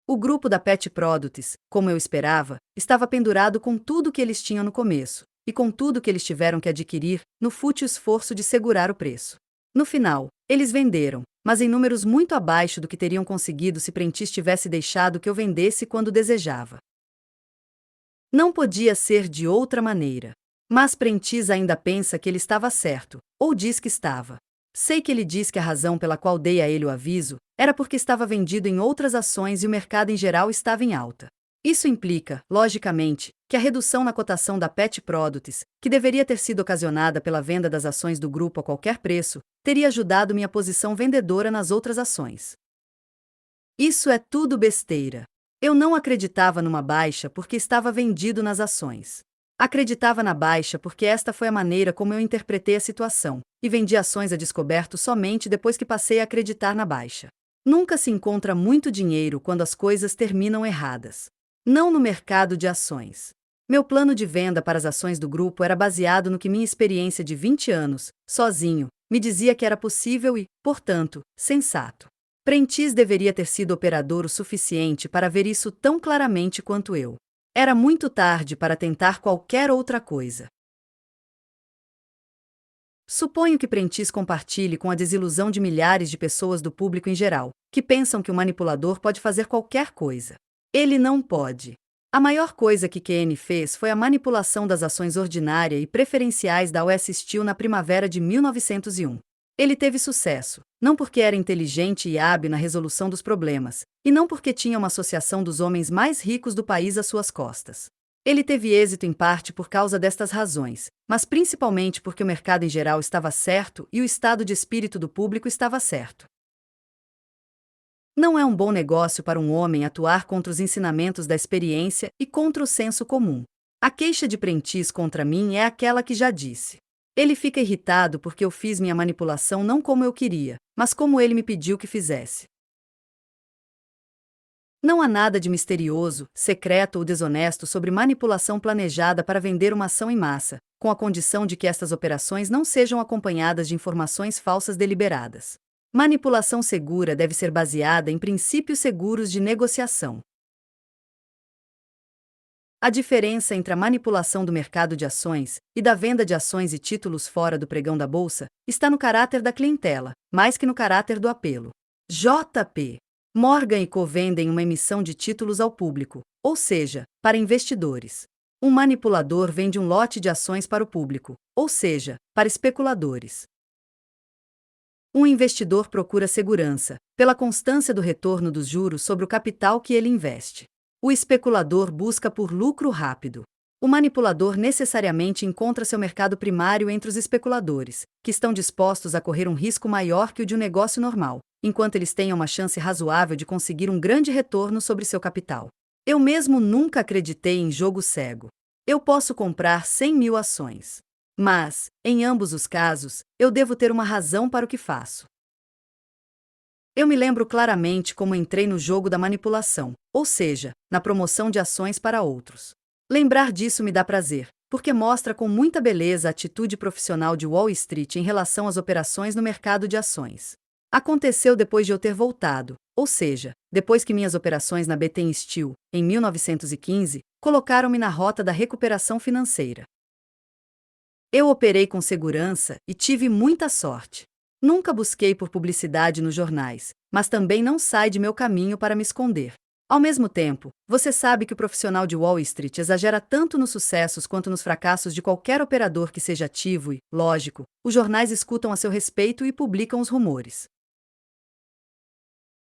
[SPEAKER 2] O grupo da Pet Products, como eu esperava, estava pendurado com tudo que eles tinham no começo, e com tudo que eles tiveram que adquirir, no fútil esforço de segurar o preço. No final, eles venderam, mas em números muito abaixo do que teriam conseguido se Prentice tivesse deixado que eu vendesse quando desejava. Não podia ser de outra maneira. Mas Prentice ainda pensa que ele estava certo, ou diz que estava. Sei que ele diz que a razão pela qual dei a ele o aviso era porque estava vendido em outras ações e o mercado em geral estava em alta. Isso implica, logicamente, que a redução na cotação da Pet Products, que deveria ter sido ocasionada pela venda das ações do grupo a qualquer preço, teria ajudado minha posição vendedora nas outras ações. Isso é tudo besteira. Eu não acreditava numa baixa porque estava vendido nas ações. Acreditava na baixa porque esta foi a maneira como eu interpretei a situação, e vendi ações a descoberto somente depois que passei a acreditar na baixa. Nunca se encontra muito dinheiro quando as coisas terminam erradas. Não no mercado de ações. Meu plano de venda para as ações do grupo era baseado no que minha experiência de 20 anos, sozinho, me dizia que era possível e, portanto, sensato. Prentice deveria ter sido operador o suficiente para ver isso tão claramente quanto eu. Era muito tarde para tentar qualquer outra coisa. Suponho que Prentice compartilhe com a desilusão de milhares de pessoas do público em geral, que pensam que o manipulador pode fazer qualquer coisa. Ele não pode. A maior coisa que Keynes fez foi a manipulação das ações ordinária e preferenciais da US Steel na primavera de 1901. Ele teve sucesso, não porque era inteligente e hábil na resolução dos problemas, e não porque tinha uma associação dos homens mais ricos do país às suas costas. Ele teve êxito em parte por causa destas razões, mas principalmente porque o mercado em geral estava certo e o estado de espírito do público estava certo. Não é um bom negócio para um homem atuar contra os ensinamentos da experiência e contra o senso comum. A queixa de Prentice contra mim é aquela que já disse. Ele fica irritado porque eu fiz minha manipulação não como eu queria, mas como ele me pediu que fizesse. Não há nada de misterioso, secreto ou desonesto sobre manipulação planejada para vender uma ação em massa, com a condição de que estas operações não sejam acompanhadas de informações falsas deliberadas. Manipulação segura deve ser baseada em princípios seguros de negociação. A diferença entre a manipulação do mercado de ações e da venda de ações e títulos fora do pregão da bolsa está no caráter da clientela, mais que no caráter do apelo. J.P. Morgan & Co. vendem uma emissão de títulos ao público, ou seja, para investidores. Um manipulador vende um lote de ações para o público, ou seja, para especuladores. Um investidor procura segurança, pela constância do retorno dos juros sobre o capital que ele investe. O especulador busca por lucro rápido. O manipulador necessariamente encontra seu mercado primário entre os especuladores, que estão dispostos a correr um risco maior que o de um negócio normal, enquanto eles tenham uma chance razoável de conseguir um grande retorno sobre seu capital. Eu mesmo nunca acreditei em jogo cego. Eu posso comprar 100.000 ações. Mas, em ambos os casos, eu devo ter uma razão para o que faço. Eu me lembro claramente como entrei no jogo da manipulação, ou seja, na promoção de ações para outros. Lembrar disso me dá prazer, porque mostra com muita beleza a atitude profissional de Wall Street em relação às operações no mercado de ações. Aconteceu depois de eu ter voltado, ou seja, depois que minhas operações na Betem Steel, em 1915, colocaram-me na rota da recuperação financeira. Eu operei com segurança e tive muita sorte. Nunca busquei por publicidade nos jornais, mas também não sai de meu caminho para me esconder. Ao mesmo tempo, você sabe que o profissional de Wall Street exagera tanto nos sucessos quanto nos fracassos de qualquer operador que seja ativo e, lógico, os jornais escutam a seu respeito e publicam os rumores.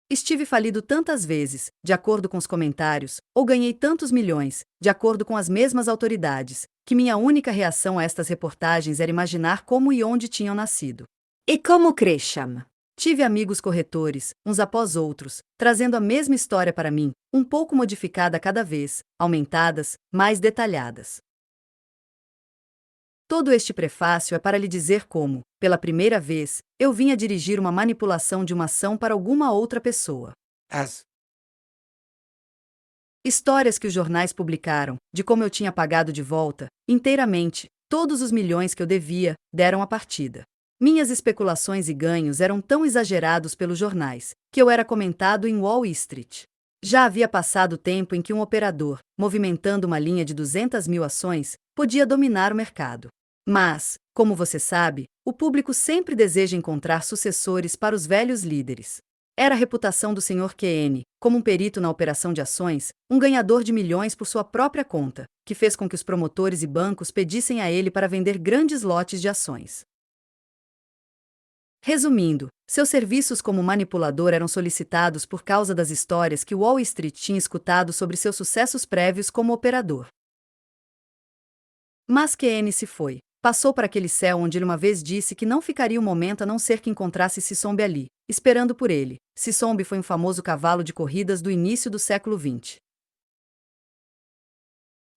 [SPEAKER 2] Estive falido tantas vezes, de acordo com os comentários, ou ganhei tantos milhões, de acordo com as mesmas autoridades, que minha única reação a estas reportagens era imaginar como e onde tinham nascido.
[SPEAKER 3] E como crescem?
[SPEAKER 2] Tive amigos corretores, uns após outros, trazendo a mesma história para mim, um pouco modificada cada vez, aumentadas, mais detalhadas. Todo este prefácio é para lhe dizer como, pela primeira vez, eu vim a dirigir uma manipulação de uma ação para alguma outra pessoa.
[SPEAKER 3] As
[SPEAKER 2] Histórias que os jornais publicaram, de como eu tinha pagado de volta, inteiramente, todos os milhões que eu devia, deram a partida. Minhas especulações e ganhos eram tão exagerados pelos jornais, que eu era comentado em Wall Street. Já havia passado o tempo em que um operador, movimentando uma linha de 200 mil ações, podia dominar o mercado. Mas, como você sabe, o público sempre deseja encontrar sucessores para os velhos líderes. Era a reputação do Sr. QN, como um perito na operação de ações, um ganhador de milhões por sua própria conta, que fez com que os promotores e bancos pedissem a ele para vender grandes lotes de ações. Resumindo, seus serviços como manipulador eram solicitados por causa das histórias que Wall Street tinha escutado sobre seus sucessos prévios como operador. Mas QN se foi. Passou para aquele céu onde ele uma vez disse que não ficaria um momento a não ser que encontrasse Sisombe ali, esperando por ele. Sisombe foi um famoso cavalo de corridas do início do século XX.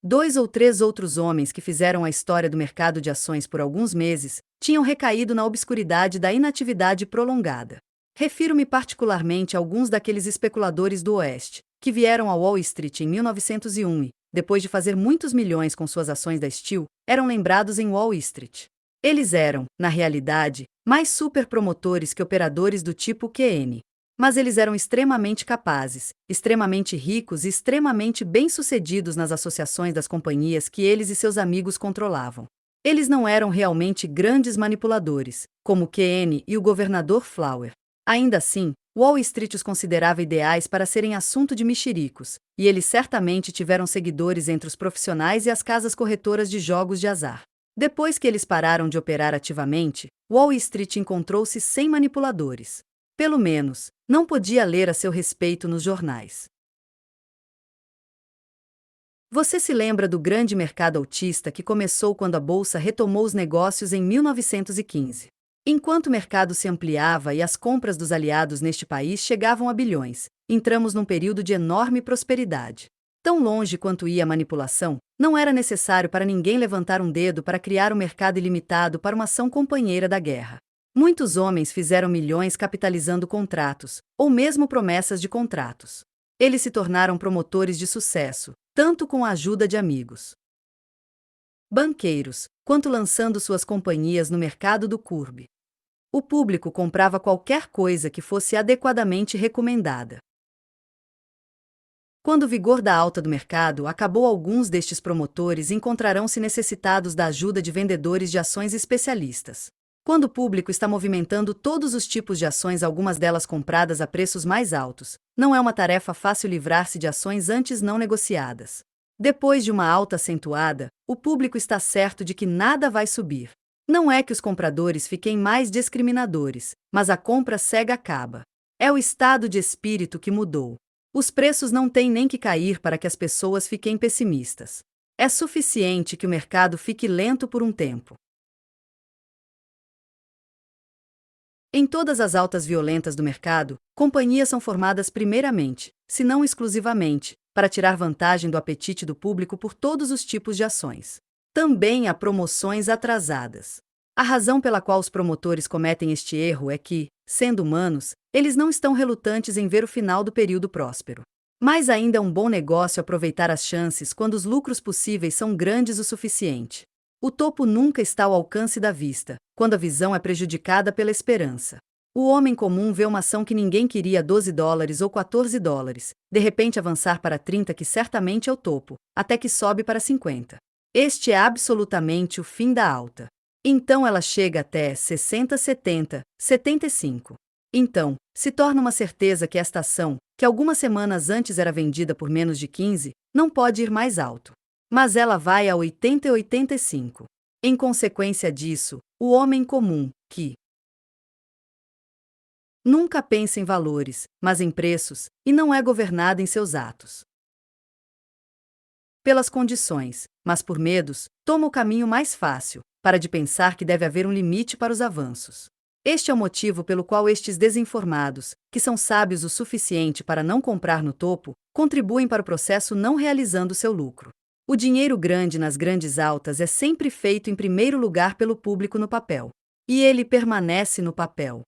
[SPEAKER 2] 2 ou 3 outros homens que fizeram a história do mercado de ações por alguns meses, tinham recaído na obscuridade da inatividade prolongada. Refiro-me particularmente a alguns daqueles especuladores do Oeste, que vieram a Wall Street em 1901 e, depois de fazer muitos milhões com suas ações da Steel, eram lembrados em Wall Street. Eles eram, na realidade, mais superpromotores que operadores do tipo QN. Mas eles eram extremamente capazes, extremamente ricos e extremamente bem-sucedidos nas associações das companhias que eles e seus amigos controlavam. Eles não eram realmente grandes manipuladores, como QN e o governador Flower. Ainda assim, Wall Street os considerava ideais para serem assunto de mexericos, e eles certamente tiveram seguidores entre os profissionais e as casas corretoras de jogos de azar. Depois que eles pararam de operar ativamente, Wall Street encontrou-se sem manipuladores. Pelo menos, não podia ler a seu respeito nos jornais. Você se lembra do grande mercado autista que começou quando a bolsa retomou os negócios em 1915? Enquanto o mercado se ampliava e as compras dos aliados neste país chegavam a bilhões, entramos num período de enorme prosperidade. Tão longe quanto ia a manipulação, não era necessário para ninguém levantar um dedo para criar um mercado ilimitado para uma ação companheira da guerra. Muitos homens fizeram milhões capitalizando contratos, ou mesmo promessas de contratos. Eles se tornaram promotores de sucesso, tanto com a ajuda de amigos, banqueiros, quanto lançando suas companhias no mercado do curb. O público comprava qualquer coisa que fosse adequadamente recomendada. Quando o vigor da alta do mercado acabou, alguns destes promotores encontrarão-se necessitados da ajuda de vendedores de ações especialistas. Quando o público está movimentando todos os tipos de ações, algumas delas compradas a preços mais altos, não é uma tarefa fácil livrar-se de ações antes não negociadas. Depois de uma alta acentuada, o público está certo de que nada vai subir. Não é que os compradores fiquem mais discriminadores, mas a compra cega acaba. É o estado de espírito que mudou. Os preços não têm nem que cair para que as pessoas fiquem pessimistas. É suficiente que o mercado fique lento por um tempo. Em todas as altas violentas do mercado, companhias são formadas primeiramente, se não exclusivamente, para tirar vantagem do apetite do público por todos os tipos de ações. Também há promoções atrasadas. A razão pela qual os promotores cometem este erro é que, sendo humanos, eles não estão relutantes em ver o final do período próspero. Mas ainda é um bom negócio aproveitar as chances quando os lucros possíveis são grandes o suficiente. O topo nunca está ao alcance da vista, quando a visão é prejudicada pela esperança. O homem comum vê uma ação que ninguém queria a $12 ou $14, de repente avançar para 30, que certamente é o topo, até que sobe para 50. Este é absolutamente o fim da alta. Então ela chega até 60, 70, 75. Então, se torna uma certeza que esta ação, que algumas semanas antes era vendida por menos de 15, não pode ir mais alto. Mas ela vai a 80 e 85. Em consequência disso, o homem comum, que nunca pensa em valores, mas em preços, e não é governado em seus atos pelas condições, mas por medos, toma o caminho mais fácil, para de pensar que deve haver um limite para os avanços. Este é o motivo pelo qual estes desinformados, que são sábios o suficiente para não comprar no topo, contribuem para o processo não realizando seu lucro. O dinheiro grande nas grandes altas é sempre feito em primeiro lugar pelo público no papel. E ele permanece no papel.